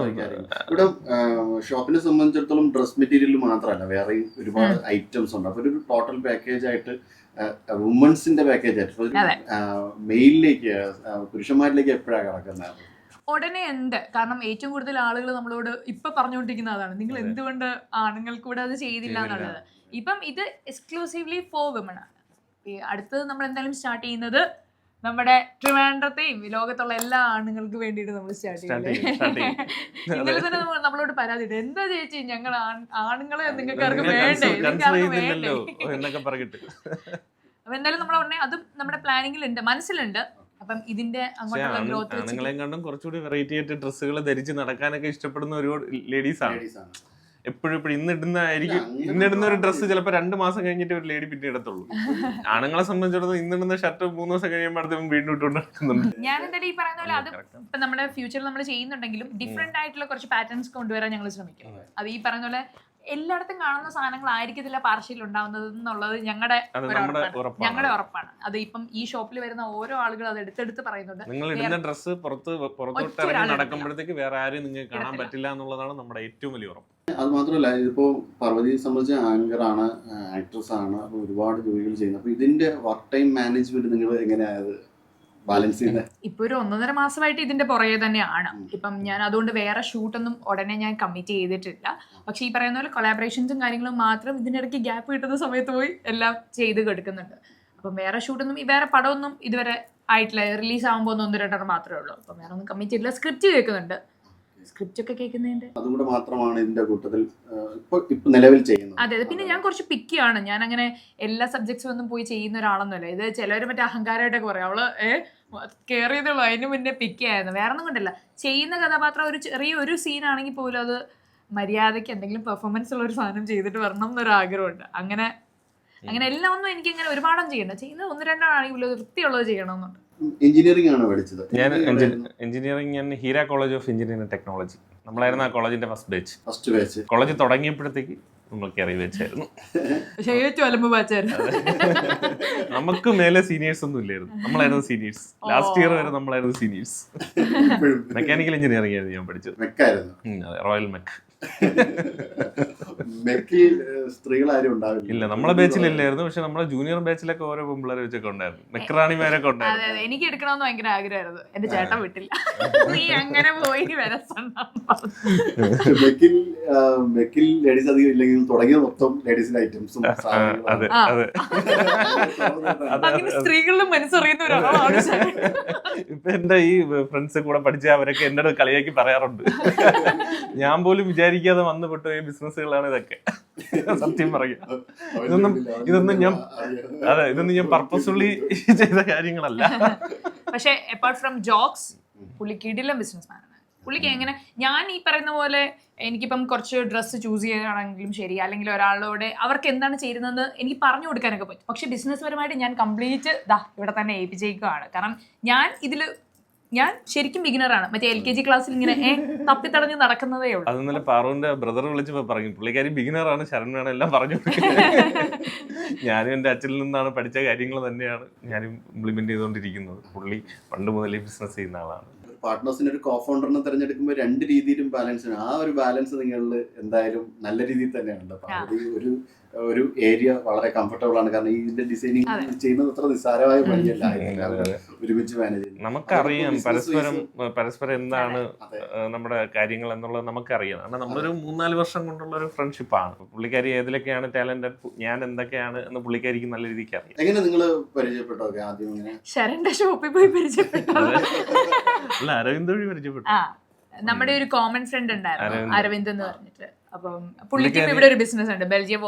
ഇവിടെ ഷോപ്പിനെ സംബന്ധിച്ചിടത്തോളം ഡ്രസ് മെറ്റീരിയൽ മാത്രമല്ല, വേറെ ഒരുപാട് ഐറ്റംസ് ഉണ്ട്. അപ്പൊ ഒരു ടോട്ടൽ പാക്കേജ് ആയിട്ട് വുമൻസിന്റെ പാക്കേജ് ആയിട്ട് മെയിലിലേക്ക്, പുരുഷന്മാരിലേക്ക് എപ്പോഴാണ് കിടക്കുന്നത്? ഉടനെ ഉണ്ട്. കാരണം ഏറ്റവും കൂടുതൽ ആളുകൾ നമ്മളോട് ഇപ്പൊ പറഞ്ഞുകൊണ്ടിരിക്കുന്ന അതാണ്, നിങ്ങൾ എന്തുകൊണ്ട് ആണുങ്ങൾക്ക് കൂടെ അത് ചെയ്തില്ല എന്നുള്ളത്. ഇപ്പം ഇത് എക്സ്ക്ലൂസീവ്ലി ഫോർ വിമൺ ആണ്. അടുത്തത് നമ്മൾ എന്തായാലും സ്റ്റാർട്ട് ചെയ്യുന്നത് നമ്മുടെ ട്രിവാൻഡ്രത്തെയും ലോകത്തുള്ള എല്ലാ ആണുങ്ങൾക്ക് വേണ്ടിയിട്ട് നമ്മൾ സ്റ്റാർട്ട് ചെയ്യുന്നത്. ഇന്നലെ തന്നെ നമ്മളോട് പരാതി ഇട്ട്, എന്താ ചേച്ചി ഞങ്ങൾ ആണുങ്ങളെ നിങ്ങൾക്ക് വേണ്ടേ എന്നൊക്കെ പറഞ്ഞിട്ട്. അപ്പൊ എന്തായാലും നമ്മൾ ഉടനെ അതും നമ്മുടെ പ്ലാനിങ്ങിലുണ്ട്, മനസ്സിലുണ്ട്. അപ്പം ഇതിന്റെ അങ്ങോട്ടുള്ള ഗ്രോത്ത് ആണുങ്ങളെയും കണ്ടും കുറച്ചുകൂടി വെറൈറ്റി ആയിട്ട് ഡ്രസ്സുകൾ ധരിച്ച് നടക്കാനൊക്കെ ഇഷ്ടപ്പെടുന്ന ഒരുപാട് ലേഡീസ് ആണ്. എപ്പോഴും ഇന്നിടുന്ന ഒരു ഡ്രസ്സ് ചിലപ്പോൾ 2 മാസം കഴിഞ്ഞിട്ട് ഒരു ലേഡി പിന്നെ ഇടത്തുള്ളൂ. ആണുങ്ങളെ സംബന്ധിച്ചിടത്തോളം ഇന്നിടുന്ന ഷർട്ട് 3 ദിവസം കഴിയുമ്പോഴത്തേക്കും വീണ്ടും ഇട്ടുകൊണ്ട് നടക്കുന്നുണ്ട്. ഞാൻ എന്തായാലും ഈ പറയുന്ന പോലെ അത് ഇപ്പൊ നമ്മുടെ ഫ്യൂച്ചറിൽ നമ്മൾ ചെയ്യുന്നുണ്ടെങ്കിലും ഡിഫറെന്റ് ആയിട്ടുള്ള കുറച്ച് പാറ്റേൺസ് കൊണ്ടുവരാൻ ഞങ്ങൾ ശ്രമിക്കും. അത് ഈ പറയുന്ന പോലെ എല്ലായിടത്തും കാണുന്ന സാധനങ്ങളായിരിക്കത്തില്ല പാർഷ്യയിൽ ഉണ്ടാവുന്നത് എന്നുള്ളത് ഞങ്ങളുടെ ഉറപ്പാണ്. അത് ഇപ്പം ഈ ഷോപ്പിൽ വരുന്ന ഓരോ ആളുകളും അത് എടുത്തെടുത്ത് പറയുന്നുണ്ട്. നിങ്ങൾ ഇടുന്ന ഡ്രസ്സ് പുറത്തോട്ട് ഇറങ്ങി നടക്കുമ്പോഴത്തേക്ക് വേറെ ആരെയും നിങ്ങൾക്ക് കാണാൻ പറ്റില്ല എന്നുള്ളതാണ് നമ്മുടെ ഏറ്റവും വലിയ ഉറപ്പ്. അത് മാത്രമല്ല, ഇതിപ്പോ പാർവതിയെ സംബന്ധിച്ച് ആങ്കറാണ്, ആക്ട്രസ് ആണ്, അപ്പൊ ഒരുപാട് ജോലികൾ ചെയ്യുന്നത്. അപ്പൊ ഇതിന്റെ വർക്ക് ടൈം മാനേജ്മെന്റ് നിങ്ങൾ എങ്ങനെയായത് ബാലൻസ് ചെയ്യുന്നത്? ഇപ്പൊ ഒരു 1.5 മാസമായിട്ട് ഇതിന്റെ പുറകെ തന്നെയാണ്. ഇപ്പം ഞാൻ അതുകൊണ്ട് വേറെ ഷൂട്ടൊന്നും ഉടനെ ഞാൻ കമ്മിറ്റ് ചെയ്തിട്ടില്ല. പക്ഷെ ഈ പറയുന്ന പോലെ കൊളാബറേഷൻസും കാര്യങ്ങളും മാത്രം ഇതിന്റെ ഇടയ്ക്ക് ഗ്യാപ്പ് കിട്ടുന്ന സമയത്ത് പോയി എല്ലാം ചെയ്ത് കൊടുക്കുന്നുണ്ട്. അപ്പം വേറെ ഷൂട്ടൊന്നും, വേറെ പടമൊന്നും ഇതുവരെ ആയിട്ടില്ല. റിലീസ് ആകുമ്പോൾ 1-2 മാത്രമേ ഉള്ളൂ. അപ്പം വേറെ ഒന്നും കമ്മിറ്റ് ചെയ്തില്ല. സ്ക്രിപ്റ്റ് കേൾക്കുന്നുണ്ട്, സ്ക്രിപ്റ്റ് ഒക്കെ കേൾക്കുന്നതിന്റെ അതുകൂടെ മാത്രമാണ് ഇതിന്റെ കൂട്ടത്തിൽ ഇപ്പൊ നിലവിൽ ചെയ്യുന്നത്. അതെ. പിന്നെ ഞാൻ കുറച്ച് പിക്കിയാണ്. ഞാൻ അങ്ങനെ എല്ലാ സബ്ജക്ട്സും ഒന്നും പോയി ചെയ്യുന്ന ഒരാളൊന്നുമല്ല. ഇത് ചിലവർ മറ്റേ അഹങ്കാരമായിട്ടൊക്കെ പറയും, അവള് കയറിയതുള്ളൂ, അതിന് മുന്നേ പിക്കായിരുന്നു. വേറെ ഒന്നും കൊണ്ടല്ല, ചെയ്യുന്ന കഥാപാത്രം ഒരു ചെറിയൊരു സീനാണെങ്കിൽ പോലും അത് മര്യാദയ്ക്ക് എന്തെങ്കിലും പെർഫോമൻസ് ഉള്ള ഒരു സാധനം ചെയ്തിട്ട് വരണം എന്നൊരു ആഗ്രഹമുണ്ട്. അങ്ങനെ എല്ലാം ഒന്നും എനിക്ക് ഇങ്ങനെ ഒരുപാടൊന്നും ചെയ്യണ്ട, ചെയ്യുന്നത് 1-2 ആണെങ്കിൽ വൃത്തിയുള്ളത് ചെയ്യണമെന്നുണ്ട്. എഞ്ചിനീയറിംഗ് ആണ് പഠിച്ചത്. ഞാൻ എഞ്ചിനീയറിംഗ്, ഞാൻ Heera college of engineering technology, നമ്മളായിരുന്നു ആ കോളേജിന്റെ ഫസ്റ്റ് ബാച്ച്. കോളേജ് തുടങ്ങിയപ്പോഴത്തേക്ക് നമ്മൾ കയറി വെച്ചായിരുന്നു. പക്ഷേ ഏറ്റവും അലമ്പ് ബാച്ചായിരുന്നു. നമുക്ക് മേലെ സീനിയേഴ്സ് ഒന്നും ഇല്ലായിരുന്നു, നമ്മളായിരുന്നു സീനിയേഴ്സ്. ലാസ്റ്റ് ഇയർ വരെ നമ്മളായിരുന്നു സീനിയേഴ്സ്. മെക്കാനിക്കൽ എഞ്ചിനീയറിംഗ് ആയിരുന്നു ഞാൻ പഠിച്ചത്. മെക്കായിരുന്നു. അതെ, റോയൽ മെക്ക്. മെക്കിൽ സ്ത്രീകളാരും ഉണ്ടാവില്ല. ഇല്ല, നമ്മളെ ബാച്ചിലില്ലായിരുന്നു. പക്ഷെ നമ്മളെ ജൂനിയർ ബാച്ചിലൊക്കെ ഓരോ പെമ്പിള്ളേരെ വെച്ചൊക്കെ ഉണ്ടായിരുന്നു, മെക്രാണിമാരൊക്കെ അതെ ഉണ്ടായിരുന്നു. അതെ, എനിക്ക് എടുക്കണമെന്ന് ഭയങ്കര ആഗ്രഹമായിരുന്നു. എന്റെ ചേട്ടൻ വിട്ടില്ല. നീ അങ്ങനെ പോയി മെക്കിൽ ലേഡീസ് അധികം ഇല്ലെങ്കിലും തുടങ്ങിയ മൊത്തം ലേഡീസിന്റെ ഐറ്റംസും അതെ അതെ. അങ്ങനെ സ്ത്രീകളിലും മനസ്സറിയുന്ന ഒരാളാണ് ശരൺ. ഇപ്പൊ എന്റെ ഈ ഫ്രണ്ട്സ് കൂടെ പഠിച്ച അവരൊക്കെ എന്നോട് കളിയാക്കി പറയാറുണ്ട്, ഞാൻ പോലും വിചാരിക്കാതെ വന്നുപെട്ട ഈ ബിസിനസ്സുകളാണ് ഇതൊക്കെ. സത്യം പറയാ, ഇതൊന്നും ഞാൻ പർപ്പസ്ഫുള്ളി ചെയ്ത കാര്യങ്ങളല്ല. പക്ഷെ അപ്പാർട്ട് ഫ്രം ജോക്സ്, പുള്ളി കിടിലം ബിസിനസ് മാനാണ്. പുള്ളിക്ക് എങ്ങനെ, ഞാൻ ഈ പറയുന്ന പോലെ എനിക്കിപ്പം കുറച്ച് ഡ്രസ്സ് ചൂസ് ചെയ്യുകയാണെങ്കിലും ശരി, അല്ലെങ്കിൽ ഒരാളോട് അവർക്ക് എന്താണ് ചെയ്യുന്നതെന്ന് എനിക്ക് പറഞ്ഞു കൊടുക്കാനൊക്കെ പറ്റും. പക്ഷെ ബിസിനസ് പരമായിട്ട് ഞാൻ കംപ്ലീറ്റ് ഇവിടെ തന്നെ ഏൽപ്പിച്ചേക്കുകയാണ്. കാരണം ഞാൻ ശരിക്കും ബിഗിനറാണ്. മറ്റേ LKG ക്ലാസ്സിൽ ഇങ്ങനെ തപ്പിത്തടഞ്ഞ് നടക്കുന്നതേ ഉള്ളൂ. അത് ഇന്നലെ പാറുവിന്റെ ബ്രദർ വിളിച്ചപ്പോ പറഞ്ഞു, പുള്ളിക്കാരി ബിഗിനറാണ്, ശരൺ വേണം എല്ലാം പറഞ്ഞു. ഞാനും എന്റെ അച്ഛനിൽ നിന്നാണ് പഠിച്ച കാര്യങ്ങൾ തന്നെയാണ് ഞാനും ഇംപ്ലിമെന്റ് ചെയ്തുകൊണ്ടിരിക്കുന്നത്. പുള്ളി പണ്ട് മുതലേ ബിസിനസ് ചെയ്യുന്ന ആളാണ്. പാർട്ട്നേഴ്സിന് ഒരു കോഫൗണ്ടറിനെ തിരഞ്ഞെടുക്കുമ്പോൾ രണ്ട് രീതിയിലും ബാലൻസ് ആണ്. ആ ഒരു ബാലൻസ് നിങ്ങളിൽ എന്തായാലും നല്ല രീതിയിൽ തന്നെയാണ്. ഒരു ഏരിയ വളരെ കംഫർട്ടബിൾ ആണ്. കാരണം ഇതിന്റെ ഡിസൈനിങ് ചെയ്യുന്നത് അത്ര നിസ്സാരമായ പണിയല്ല. ഒരുമിച്ച് മാനേജ് ചെയ്യുന്നത് നമുക്കറിയാം, പരസ്പരം എന്താണ് നമ്മുടെ കാര്യങ്ങൾ എന്നുള്ളത് നമുക്കറിയാം. കാരണം നമ്മളൊരു 3-4 വർഷം കൊണ്ടുള്ള ഒരു ഫ്രണ്ട്ഷിപ്പാണ്. പുള്ളിക്കാരി ഏതിലൊക്കെയാണ് ടാലന്റഡ്, ഞാൻ എന്തൊക്കെയാണ് എന്ന് പുള്ളിക്കാരിക്ക് നല്ല രീതിക്ക് അറിയാം. എങ്ങനെ നിങ്ങൾ പരിചയപ്പെട്ടോ? ആദ്യം ശരണ്ന്റെ ഷോപ്പിൽ പോയി പരിചയപ്പെട്ടത്. അല്ല, അരവിന്ദ് വഴി പരിചയപ്പെട്ടു. നമ്മുടെ ഒരു കോമൺ ഫ്രണ്ട് ഉണ്ടായിരുന്നു, അരവിന്ദ് എന്ന് പറഞ്ഞിട്ട്. അപ്പം പുള്ളിക്കും ഇവിടെ ഒരു ബിസിനസ് ഉണ്ട്, ബെൽജിയം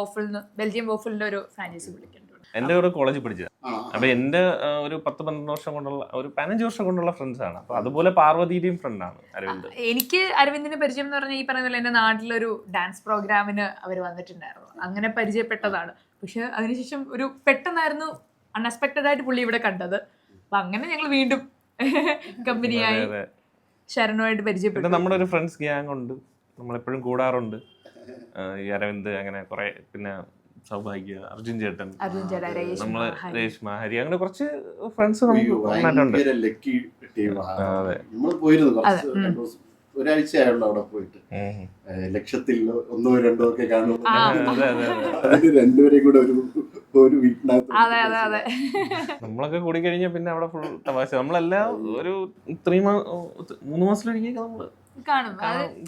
വോഫിലിന്റെ ഒരു ഫ്രാഞ്ചൈസി പുള്ളിക്കുണ്ട്. എന്റെ കൂടെ കോളേജിൽ പഠിച്ചത്. അപ്പൊ എന്റെ ഒരു 10-12 വർഷം കൊണ്ടുള്ള, ഒരു 15 വർഷം കൊണ്ടുള്ള ഫ്രണ്ട്സ് ആണ്. അപ്പൊ അതുപോലെ പാർവതിയുടെയും ഫ്രണ്ടാണ് അരവിന്ദ്. എനിക്ക് അരവിന്ദിന്റെ പരിചയം എന്ന് പറഞ്ഞാൽ ഈ പറയുന്ന എന്റെ നാട്ടിലൊരു ഡാൻസ് പ്രോഗ്രാമിന് അവർ വന്നിട്ടുണ്ടായിരുന്നു, അങ്ങനെ പരിചയപ്പെട്ടതാണ്. പക്ഷെ അതിനുശേഷം ഒരു പെട്ടെന്നായിരുന്നു അൺഎക്സ്പെക്ടഡ് ആയിട്ട് പുള്ളി ഇവിടെ കണ്ടത്. അപ്പൊ അങ്ങനെ ഞങ്ങൾ വീണ്ടും കമ്പനിയായി ശരണുമായിട്ട് പരിചയപ്പെട്ടു. നമ്മുടെ ഒരു ഫ്രണ്ട്സ് ഗ്യാങ് ഉണ്ട്, നമ്മളെപ്പോഴും കൂടാറുണ്ട്. ഈ അരവിന്ദ്, അങ്ങനെ കുറെ, പിന്നെ സൗഭാഗ്യ, അർജുൻ ചേട്ടൻ, നമ്മള് രേഷ്മ, ഹരി, അങ്ങനെ കുറച്ച് ഫ്രണ്ട്സ് നന്നായിട്ടുണ്ട്. ഒരാഴ്ചയായുള്ള അവിടെ പോയിട്ട് ലക്ഷത്തിൽ 1-2 ഒക്കെ കാണും. രണ്ടുപേരെയും കൂടെ ഒരു വീട്ടിനകത്ത് നമ്മളൊക്കെ കൂടി കഴിഞ്ഞാൽ പിന്നെ അവിടെ ഫുൾ തമാശ. നമ്മളെല്ലാം ഒരു 3 മാസത്തിലൊരിക്കൽ നമ്മള്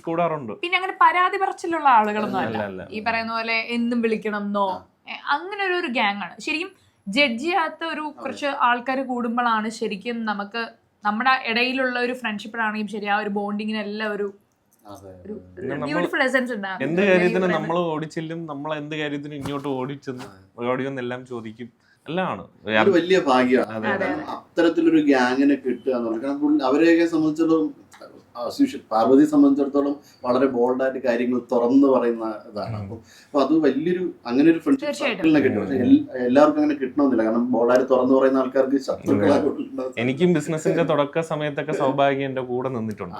കൂടാറുണ്ട്. പിന്നെ അങ്ങനെ പരാതി പറച്ചിലുള്ള ആളുകളൊന്നും അല്ല. ഈ പറയുന്ന പോലെ എന്നും വിളിക്കണം എന്നോ അങ്ങനെ ഒരു ഗ്യാങ് ആണ്. ശരിക്കും ജഡ്ജ് ചെയ്യാത്ത ഒരു കുറച്ച് ആൾക്കാർ കൂടുമ്പോഴാണ് ശരിക്കും നമുക്ക് നമ്മുടെ ഇടയിലുള്ള ഒരു ഫ്രണ്ട്ഷിപ്പിനാണെങ്കിലും ശരി, ആ ഒരു ബോണ്ടിങ്ങിനെല്ലാം ഒരു ബ്യൂട്ടിഫുൾ എസൻസ് ഉണ്ടാകും. എന്ത് കാര്യത്തിന് നമ്മൾ ഓടിച്ചില്ലും, നമ്മൾ എന്ത് കാര്യത്തിനും ഇങ്ങോട്ട് ഓടിവെന്നെല്ലാം ചോദിക്കും. എല്ലാമാണ് വലിയ ഭാഗ്യമാണ് അത്തരത്തിലൊരു ഗ്യാങ്ങിനെ കിട്ടുക എന്നുള്ളത്. കാരണം അവരെയൊക്കെ സംബന്ധിച്ചിടത്തോളം, പാർവതിയെ സംബന്ധിച്ചിടത്തോളം വളരെ ബോൾഡായിട്ട് കാര്യങ്ങൾ തുറന്നു പറയുന്ന ഇതാണ്. അപ്പൊ അത് വലിയൊരു അങ്ങനെ ഒരു ഫ്രണ്ട്ഷിപ്പ് സർക്കിളിനെ കിട്ടും. പക്ഷെ എല്ലാവർക്കും അങ്ങനെ കിട്ടണമെന്നില്ല. കാരണം ബോൾഡായിട്ട് തുറന്നു പറയുന്ന ആൾക്കാർക്ക് ശത്രുക്കളാണ്. എനിക്കും ബിസിനസിന്റെ തുടക്ക സമയത്തൊക്കെ സൗഭാഗ്യം എന്റെ കൂടെ നിന്നിട്ടുണ്ട്.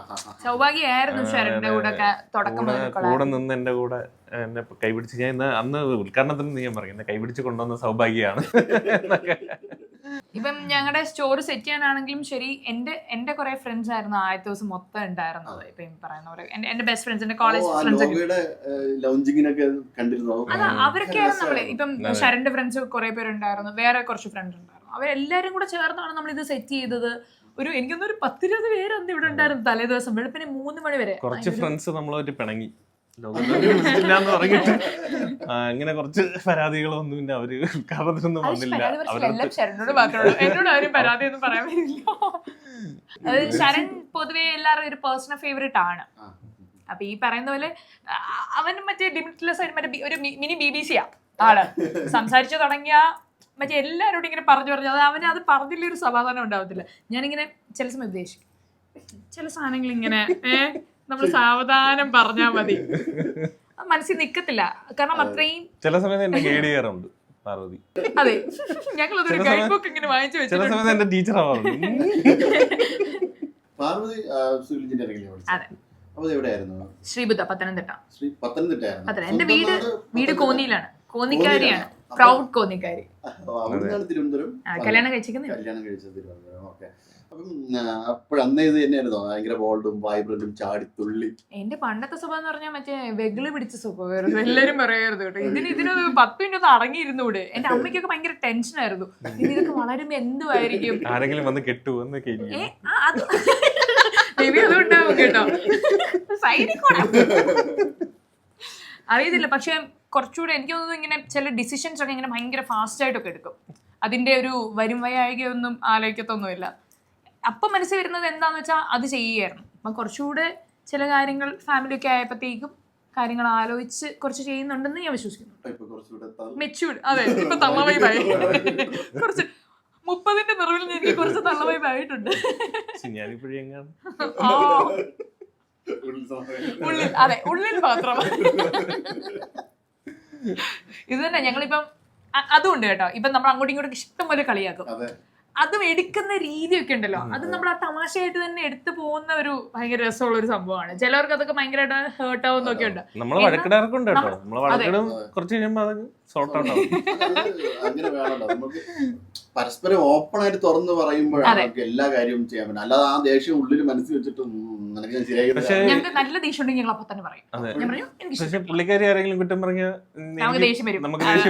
കൂടെ നിന്ന് എന്റെ കൂടെ എന്നെ കൈപിടിച്ച്, ഞാൻ അന്ന് ഉദ്ഘാടനത്തിന് ഞാൻ പറയും, എന്നെ കൈപിടിച്ച് കൊണ്ടുവന്ന സൗഭാഗ്യമാണ്. ഇപ്പം ഞങ്ങളുടെ സ്റ്റോർ സെറ്റ് ചെയ്യാനാണെങ്കിലും ശരി, എന്റെ കുറെ ഫ്രണ്ട്സ് ആയിരുന്നു ആദ്യത്തെ ദിവസം മൊത്തം ഉണ്ടായിരുന്നത്. ഇപ്പൊ പറയുന്ന പോലെ എന്റെ ബെസ്റ്റ് ഫ്രണ്ട്സ്, എന്റെ കോളേജ് ഫ്രണ്ട്സ് അതാ അവരൊക്കെയായിരുന്നു നമ്മള്. ഇപ്പം ശരണ്ന്റെ ഫ്രണ്ട്സ് കുറെ പേരുണ്ടായിരുന്നു, വേറെ കുറച്ച് ഫ്രണ്ട്സ് ഉണ്ടായിരുന്നു. അവരെല്ലാരും കൂടെ ചേർന്നാണ് നമ്മൾ ഇത് സെറ്റ് ചെയ്തത്. എനിക്കൊന്നൊരു 10-20 പേര് അന്ന് ഇവിടെ ഉണ്ടായിരുന്നു തലേ ദിവസം വെളുപ്പിന് 3 മണി വരെ. കുറച്ച് ഫ്രണ്ട്സ് നമ്മളായിട്ട് പിണങ്ങി ലോകത്തില്ലാന്ന് പറഞ്ഞിട്ട് അങ്ങനെ കുറച്ച് പരാതികളൊന്നും ഇല്ല. അവര് ഉദ്ഘാടനത്തിനൊന്നും വന്നില്ല. എന്നോട് ആരും പരാതി ഒന്നും പറയാൻ പറ്റില്ല. ശരൺ പൊതുവെ എല്ലാവരും ഒരു പേഴ്സണൽ ഫേവറേറ്റ് ആണ്. അപ്പൊ ഈ പറയുന്ന പോലെ അവൻ മറ്റേ ലിമിറ്റ്ലെസ് ആയിട്ട് മറ്റേ ഒരു മിനി BBC ആള്. സംസാരിച്ചു തുടങ്ങിയ മറ്റേ എല്ലാവരോടും ഇങ്ങനെ പറഞ്ഞു അത് അവന് അത് പറഞ്ഞില്ലൊരു സമാധാനം ഉണ്ടാവത്തില്ല. ഞാനിങ്ങനെ ചില സമയം ഉദ്ദേശിക്കും, ചില സാധനങ്ങൾ ഇങ്ങനെ നമ്മൾ സാവധാനം പറഞ്ഞാ മതി, മനസ്സിൽ നിക്കത്തില്ല. കാരണം അത്രയും ചില സമയത്ത് എന്നെ ഗൈഡ് ചെയ്യാറുണ്ട് പാർവതി. അതെ, ഞങ്ങൾ അതൊരു ഗൈഡ് ബുക്ക് ഇങ്ങനെ വാങ്ങിച്ചു വെച്ചു. ചില സമയത്ത് എന്റെ ടീച്ചർ ആവാറുണ്ട്. പാർവതി സിവിൽ എഞ്ചിനീയറിംഗ് പഠിച്ചത്. അപ്പോൾ എവിടെയായിരുന്നു? ശ്രീബുദ്ധ, പത്തനംതിട്ട. പത്തനംതിട്ടയായിരുന്നു. എന്റെ വീട് കോന്നിയിലാണ്. കോന്നിക്കാരിയാണ്, പ്രൗഡ് കോന്നിക്കാരി. അവിടുന്നാണ് തിരുവനന്തപുരം കല്യാണം കഴിച്ചത് തിരുവനന്തപുരം. ഓക്കെ. അപ്പോഴന്നേ ഇത് തന്നെയായിരുന്നോ ഭയങ്കര ബോൾഡും വൈബ്രന്റും ചാടിത്തുള്ളി? എന്റെ പണ്ടത്തെ സ്വഭാവം എന്ന് പറഞ്ഞാൽ മറ്റേ വെഗിള് പിടിച്ച സ്വഭാവമായിരുന്നു. എല്ലാരും പറയായിരുന്നു കേട്ടോ, ഇതിനൊരു 10 മിനിറ്റ് ഒന്ന് അടങ്ങിയിരുന്നൂടെ. എന്റെ അമ്മയ്ക്കൊക്കെ ഭയങ്കര ടെൻഷനായിരുന്നു, ഇതൊക്കെ വളരുമ്പോ എന്തുമായിരിക്കും, ആരെങ്കിലും വന്ന് കെട്ടുവെന്നൊക്കെ. അതുണ്ടാവും കേട്ടോ, സൈഡിൽ കൂടെ അറിയത്തില്ല. പക്ഷെ കുറച്ചുകൂടെ എനിക്ക് തോന്നുന്നു ഇങ്ങനെ ചില ഡിസിഷൻസ് ഒക്കെ ഇങ്ങനെ ഭയങ്കര ഫാസ്റ്റ് ആയിട്ടൊക്കെ എടുക്കും. അതിന്റെ ഒരു വരും വൈകിയൊന്നും ആലോചിക്കത്തൊന്നുമില്ല. അപ്പം മനസ്സിൽ വരുന്നത് എന്താന്ന് വെച്ചാൽ അത് ചെയ്യുകയായിരുന്നു. അപ്പം കുറച്ചുകൂടെ ചില കാര്യങ്ങൾ ഫാമിലി ഒക്കെ ആയപ്പോഴത്തേക്കും കാര്യങ്ങൾ ആലോചിച്ച് കുറച്ച് ചെയ്യുന്നുണ്ടെന്ന് ഞാൻ വിശ്വസിക്കുന്നു. മെച്യൂർഡ്. അതെ, ഇപ്പൊ തള്ളവൈബായി. കുറച്ച് 30ന്റെ നിറവിൽ എനിക്ക് കുറച്ച് തള്ളവൈബായിട്ടുണ്ട്. ഉള്ളിൽ, അതെ, ഉള്ളിൽ മാത്രം. ഇത് തന്നെ ഞങ്ങളിപ്പം അതുകൊണ്ട് കേട്ടോ, ഇപ്പൊ നമ്മൾ അങ്ങോട്ടും ഇങ്ങോട്ടും ഇഷ്ടം പോലെ കളിയാക്കും. അതും എടുക്കുന്ന രീതിയൊക്കെ ഉണ്ടല്ലോ, അത് നമ്മൾ ആ തമാശയായിട്ട് തന്നെ എടുത്തു പോകുന്ന ഒരു ഭയങ്കര രസമുള്ള ഒരു സംഭവമാണ്. ചിലവർക്ക് അതൊക്കെ ഭയങ്കരമായിട്ട് ഹേർട്ട് ആവുന്നൊക്കെ ഉണ്ട്. പരസ്പരം ഓപ്പൺ ആയിട്ട് തുറന്ന് പറയുമ്പോഴാണ് എല്ലാ കാര്യവും ചെയ്യാൻ പറ്റും. അല്ലാതെ ആ ദേഷ്യം ഉള്ളിൽ മനസ്സിൽ വെച്ചിട്ട് ഞങ്ങൾക്ക് നല്ല ദേഷ്യം ഉണ്ടെങ്കിൽ ഞങ്ങൾ അപ്പൊ തന്നെ പറയും. പക്ഷെ പുള്ളിക്കാരി ആരെങ്കിലും കുറ്റം പറഞ്ഞാൽ നമുക്ക് ദേഷ്യം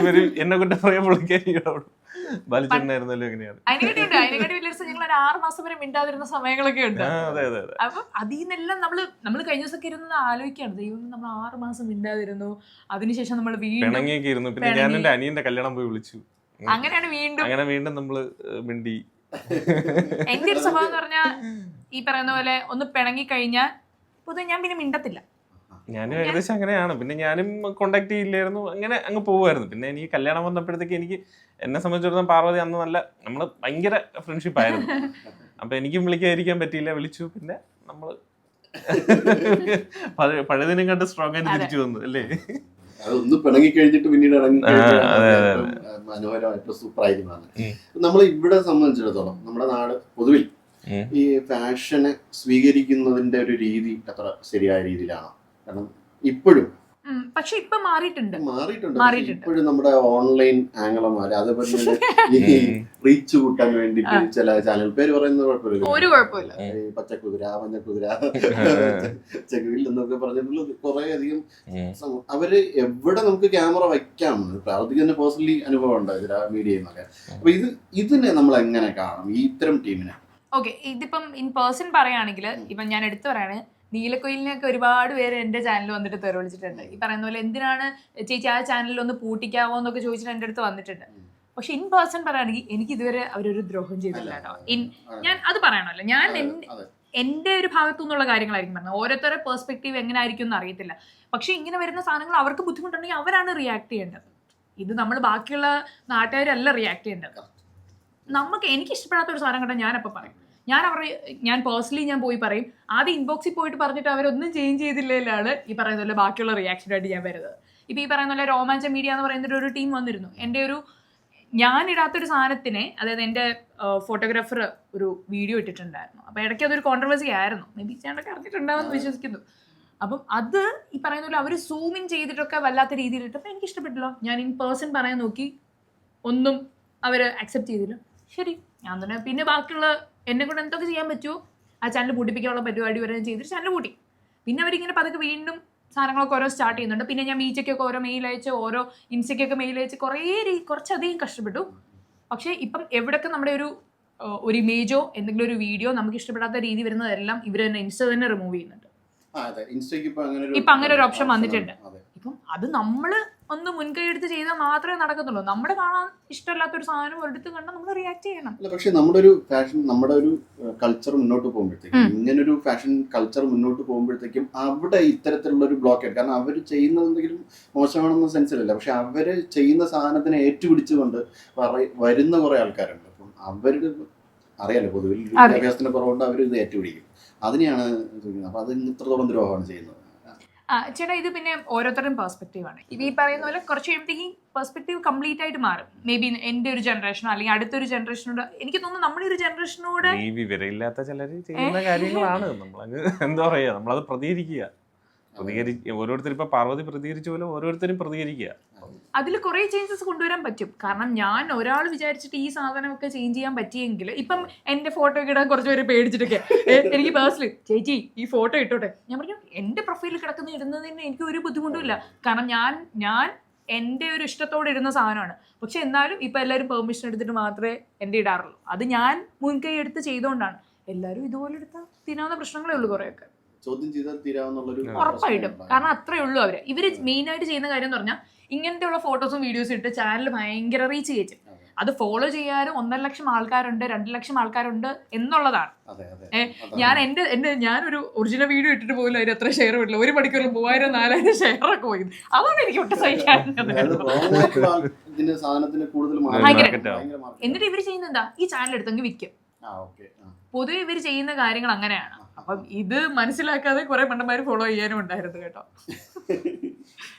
വരും. എന്നെ കുറ്റം പറയാൻ പുള്ളിക്കാരി ബാലിച്ചേട്ടനായിരുന്നല്ലോ. എങ്ങനെയാണ് അതിനെക്കാട്ടി വലിയ ഞങ്ങൾ ഒരു 6 മാസം വരെ മിണ്ടാതിരുന്ന സമയങ്ങളൊക്കെ ഉണ്ട്. അപ്പൊ അതിൽ നിന്നെല്ലാം നമ്മള് കഴിഞ്ഞ ദിവസമൊക്കെ ഇരുന്ന് ആലോചിക്കാണ്, ദൈവം നമ്മൾ 6 മാസം മിണ്ടാതിരുന്നു, അതിനുശേഷം നമ്മൾ വീണ്ടും. പിന്നെ ഞാൻ എന്റെ അനിയന്റെ കല്യാണം പോയി വിളിച്ചു, അങ്ങനെയാണ് വീണ്ടും നമ്മള് മിണ്ടി. എന്റെ ഒരു സ്വഭാവം എന്ന് പറഞ്ഞാൽ ഈ പറയുന്ന പോലെ ഒന്ന് പിണങ്ങി കഴിഞ്ഞാൽ പൊതുവെ ഞാൻ പിന്നെ മിണ്ടത്തില്ല. ഞാനും ഏകദേശം അങ്ങനെയാണ്. പിന്നെ ഞാനും കോണ്ടാക്ട് ചെയ്യില്ലായിരുന്നു, അങ്ങനെ അങ്ങ് പോവായിരുന്നു. പിന്നെ എനിക്ക് കല്യാണം വന്നപ്പോഴത്തേക്ക് എന്നെ സംബന്ധിച്ചിടത്തോളം പാർവതി അന്ന് നമ്മള് ഭയങ്കര ഫ്രണ്ട്ഷിപ്പ് ആയിരുന്നു. അപ്പൊ എനിക്കും വിളിക്കാതിരിക്കാൻ പറ്റിയില്ല, വിളിച്ചു. പിന്നെ നമ്മള് പഴയതിനും കണ്ട് സ്ട്രോങ് ആയിട്ട് തിരിച്ചു വന്നു അല്ലേ. അതൊന്ന് പിണങ്ങി കഴിഞ്ഞിട്ട് പിന്നീട് മനോഹരമായിട്ട് സൂപ്പർ ആയിരുന്നാണ്. നമ്മൾ ഇവിടെ സംബന്ധിച്ചിടത്തോളം നമ്മുടെ നാട് പൊതുവിൽ ഈ ഫാഷനെ സ്വീകരിക്കുന്നതിന്റെ ഒരു രീതി അത്ര ശരിയായ രീതിയിലാണ്. കാരണം ഇപ്പോഴും പക്ഷെ ഇപ്പൊ മാറിയിട്ടുണ്ട്. ഇപ്പോഴും നമ്മുടെ ഓൺലൈൻ ആംഗളമാര്, അതേപോലെ ഈ റീച്ച് കൂട്ടാൻ വേണ്ടിട്ട് ചില ചാനൽ പേര് പറയുന്നത് കുഴപ്പമില്ല, പച്ചക്കുതിര, മഞ്ഞക്കുതിര, ചെകുവിൽ എന്നൊക്കെ പറഞ്ഞിട്ടുള്ളത് കുറെ അധികം അവര് എവിടെ നമുക്ക് ക്യാമറ വയ്ക്കാം. പ്രാവർത്തിക തന്നെ പേഴ്സണലി അനുഭവം ഉണ്ട് മീഡിയയിൽ നിന്നൊക്കെ. അപ്പൊ ഇതിനെ നമ്മൾ എങ്ങനെ കാണും ഈ ഇത്തരം ടീമിനെ? ഓക്കെ, ഇതിപ്പം ഇൻ പേഴ്സൺ പറയുകയാണെങ്കിൽ ഇപ്പം ഞാൻ എടുത്തു പറയാണ്, നീലക്കൊയിലിനെയൊക്കെ ഒരുപാട് പേര് എൻ്റെ ചാനലിൽ വന്നിട്ട് തെറി വിളിച്ചിട്ടുണ്ട്. ഈ പറയുന്ന പോലെ എന്തിനാണ് ചേച്ചി ആ ചാനലിൽ ഒന്ന് പൂട്ടിക്കാവോ എന്നൊക്കെ ചോദിച്ചിട്ട് എൻ്റെ അടുത്ത് വന്നിട്ടുണ്ട്. പക്ഷെ ഇൻ പേഴ്സൺ പറയുകയാണെങ്കിൽ എനിക്ക് ഇതുവരെ അവരൊരു ദ്രോഹം ചെയ്തില്ല കേട്ടോ. ഞാൻ അത് പറയണമല്ലോ, ഞാൻ എൻ്റെ ഒരു ഭാഗത്തു നിന്നുള്ള കാര്യങ്ങളായിരിക്കും പറഞ്ഞത്. ഓരോരുത്തരുടെ പെർസ്പെക്റ്റീവ് എങ്ങനെ ആയിരിക്കും എന്ന് അറിയത്തില്ല. പക്ഷെ ഇങ്ങനെ വരുന്ന സാധനങ്ങൾ അവർക്ക് ബുദ്ധിമുട്ടുണ്ടെങ്കിൽ അവരാണ് റിയാക്ട് ചെയ്യേണ്ടത്. ഇത് നമ്മൾ ബാക്കിയുള്ള നാട്ടുകാരല്ല റിയാക്ട് ചെയ്യേണ്ടത്. എനിക്ക് ഇഷ്ടപ്പെടാത്ത ഒരു സാധനം കണ്ടാൽ ഞാനപ്പോൾ പറയും. ഞാൻ പേഴ്സണലി ഞാൻ പോയി പറയും. ആദ്യം ഇൻബോക്സിൽ പോയിട്ട് പറഞ്ഞിട്ട് അവരൊന്നും ചേഞ്ച് ചെയ്തില്ലാണ് ഈ പറയുന്ന പോലെ ബാക്കിയുള്ള റിയാക്ഷനായിട്ട് ഞാൻ വരുന്നത്. ഇപ്പോൾ ഈ പറയുന്ന പോലെ രോമാഞ്ച മീഡിയ എന്ന് പറയുന്ന ഒരു ടീം വന്നിരുന്നു. ഞാൻ ഇടാത്തൊരു സാധനത്തിനെ, അതായത് എൻ്റെ ഫോട്ടോഗ്രാഫർ ഒരു വീഡിയോ ഇട്ടിട്ടുണ്ടായിരുന്നു. അപ്പോൾ ഇടയ്ക്ക് അതൊരു കോൺട്രവേഴ്സി ആയിരുന്നു. മേ ബി ചേട്ടനൊക്കെ അറിഞ്ഞിട്ടുണ്ടാവുമെന്ന് വിശ്വസിക്കുന്നു. അപ്പം അത് ഈ പറയുന്ന പോലെ അവർ സൂം ഇൻ ചെയ്തിട്ടൊക്കെ വല്ലാത്ത രീതിയിൽ ഇട്ടപ്പോൾ എനിക്ക് ഇഷ്ടപ്പെട്ടില്ല. ഞാൻ ഇൻ പേഴ്സൺ പറയാൻ നോക്കി, ഒന്നും അവർ അക്സെപ്റ്റ് ചെയ്തില്ല. ശരി, ഞാൻ തന്നെ പിന്നെ ബാക്കിയുള്ള എന്നെ കൊണ്ട് എന്തൊക്കെ ചെയ്യാൻ പറ്റുമോ ആ ചാനൽ പൂട്ടിപ്പിക്കാനുള്ള പരിപാടി വരെ ചെയ്തിട്ട് ചാനൽ പൂട്ടി. പിന്നെ അവരിങ്ങനെ പതുക്കെ വീണ്ടും സാധനങ്ങളൊക്കെ ഓരോ സ്റ്റാർട്ട് ചെയ്യുന്നുണ്ട്. പിന്നെ ഞാൻ ബീച്ചയ്ക്കൊക്കെ ഓരോ മെയിൽ അയച്ച്, ഓരോ ഇൻസ്റ്റയ്ക്കൊക്കെ മെയിൽ അയച്ച് കുറച്ചധികം കഷ്ടപ്പെട്ടു. പക്ഷേ ഇപ്പം എവിടെയൊക്കെ നമ്മുടെ ഒരു ഇമേജോ എന്തെങ്കിലും ഒരു വീഡിയോ നമുക്ക് ഇഷ്ടപ്പെടാത്ത രീതി വരുന്നതെല്ലാം ഇവർ തന്നെ ഇൻസ്റ്റ തന്നെ റിമൂവ് ചെയ്യുന്നുണ്ട്. ഇപ്പം അങ്ങനെ ഒരു ഓപ്ഷൻ വന്നിട്ടുണ്ട്. ഇപ്പം അത് നമ്മൾ ഒന്ന് മുൻകൈ എടുത്ത് ചെയ്താൽ മാത്രമേ നടക്കത്തുള്ളൂ. നമ്മുടെ കാണാൻ ഇഷ്ടമില്ലാത്തൊരു സാധനം ഒരിടത്ത് കണ്ടാൽ നമ്മൾ റിയാക്ട് ചെയ്യണം. പക്ഷെ നമ്മുടെ ഒരു ഫാഷൻ, നമ്മുടെ ഒരു കൾച്ചർ മുന്നോട്ട് പോകുമ്പോഴത്തേക്കും, ഇങ്ങനൊരു ഫാഷൻ കൾച്ചർ മുന്നോട്ട് പോകുമ്പോഴത്തേക്കും അവിടെ ഇത്തരത്തിലുള്ള ഒരു ബ്ലോക്ക്, കാരണം അവർ ചെയ്യുന്നത് എന്തെങ്കിലും മോശമാണെന്ന സെൻസിലല്ല, പക്ഷെ അവർ ചെയ്യുന്ന സാധനത്തിനെ ഏറ്റുപിടിച്ചുകൊണ്ട് വരുന്ന കുറെ ആൾക്കാരുണ്ട്. അപ്പം അവരുടെ അറിയാലോ, പൊതുവിൽ വിദ്യാഭ്യാസത്തിന്റെ കുറവുകൊണ്ട് അവർ ഇത് ഏറ്റുപിടിക്കും. അതിനെയാണ് ചോദിക്കുന്നത്. അപ്പൊ അത് ഇത്രത്തോളം ദ്രോഹമാണ് ചെയ്യുന്നത്. ചേട്ടാ ഇത് പിന്നെ ഓരോരുത്തരുടെയും പെർസ്പെക്റ്റീവ് ആണ്. ഇത് ഈ പറയുന്ന പോലെ കുറച്ച് കഴിയുമ്പോഴത്തേക്ക് പെർസ്പെക്റ്റീവ് കംപ്ലീറ്റ് ആയിട്ട് മാറും. മേ ബി എന്റെ ഒരു ജനറേഷനോ അല്ലെങ്കിൽ അടുത്തൊരു ജനറേഷനോട് എനിക്ക് തോന്നുന്നു നമ്മുടെ ഒരു ജനറേഷനോട് ഈ വിവരമില്ലാത്ത ചിലര് ചെയ്യുന്ന കാര്യങ്ങളാണ്. നമ്മളങ്ങ് എന്താ പറയാ, നമ്മളത് പ്രതികരിക്കുക. ഓരോരുത്തരും ഇപ്പൊ പാർവതി പ്രതികരിച്ച പോലെ ഓരോരുത്തരും പ്രതികരിക്കുക. അതിൽ കുറെ ചേഞ്ചസ് കൊണ്ടുവരാൻ പറ്റും. കാരണം ഞാൻ ഒരാൾ വിചാരിച്ചിട്ട് ഈ സാധനമൊക്കെ ചേഞ്ച് ചെയ്യാൻ പറ്റിയെങ്കിൽ ഇപ്പം എന്റെ ഫോട്ടോ ഒക്കെ ഇടാൻ കുറച്ച് പേര് പേടിച്ചിട്ടൊക്കെ എനിക്ക് പേഴ്സണലി ചേച്ചി ഈ ഫോട്ടോ ഇട്ടോട്ടെ, ഞാൻ പറഞ്ഞു എന്റെ പ്രൊഫൈലിൽ കിടക്കുന്ന ഇടുന്നതിന് എനിക്ക് ഒരു ബുദ്ധിമുട്ടുമില്ല. കാരണം ഞാൻ എൻ്റെ ഒരു ഇഷ്ടത്തോടെ ഇടുന്ന സാധനമാണ്. പക്ഷെ എന്നാലും ഇപ്പൊ എല്ലാവരും പെർമിഷൻ എടുത്തിട്ട് മാത്രമേ എൻ്റെ ഇടാറുള്ളൂ. അത് ഞാൻ മുൻകൈ എടുത്ത് ചെയ്തുകൊണ്ടാണ്. എല്ലാവരും ഇതുപോലെ എടുത്താൽ തീരാവുന്ന പ്രശ്നങ്ങളേ ഉള്ളൂ കുറെയൊക്കെ. ചോദ്യം ചെയ്താൽ തീരാവുന്നുള്ളൊരു ഉറപ്പായിട്ടും. കാരണം അത്രേ ഉള്ളൂ അവര്. ഇവര് മെയിൻ ആയിട്ട് ചെയ്യുന്ന കാര്യം എന്ന് പറഞ്ഞാൽ ഇങ്ങനത്തെയുള്ള ഫോട്ടോസും വീഡിയോസും ഇട്ട് ചാനൽ ഭയങ്കര റീച്ച് കയറ്റും. അത് ഫോളോ ചെയ്യാനും 1.5 ലക്ഷം ആൾക്കാരുണ്ട്, 2 ലക്ഷം ആൾക്കാരുണ്ട് എന്നുള്ളതാണ്. ഞാനൊരു ഒറിജിനൽ വീഡിയോ ഇട്ടിട്ട് പോലും അതിന് എത്ര ഷെയർ വിടില്ല. 1 മണിക്കൂറിൽ 3000-4000 ഷെയർ ഒക്കെ പോയി. അതാണ് എനിക്ക് ഒട്ടും സഹിക്കാൻ. എന്നിട്ട് ഇവര് ചെയ്യുന്ന എന്താ, ഈ ചാനൽ എടുത്തെങ്കിൽ വിൽക്കും. പൊതുവെ ഇവർ ചെയ്യുന്ന കാര്യങ്ങൾ അങ്ങനെയാണ്. അപ്പം ഇത് മനസ്സിലാക്കാതെ കുറെ മണ്ടന്മാര് ഫോളോ ചെയ്യാനും ഉണ്ടായിരുന്നു കേട്ടോ.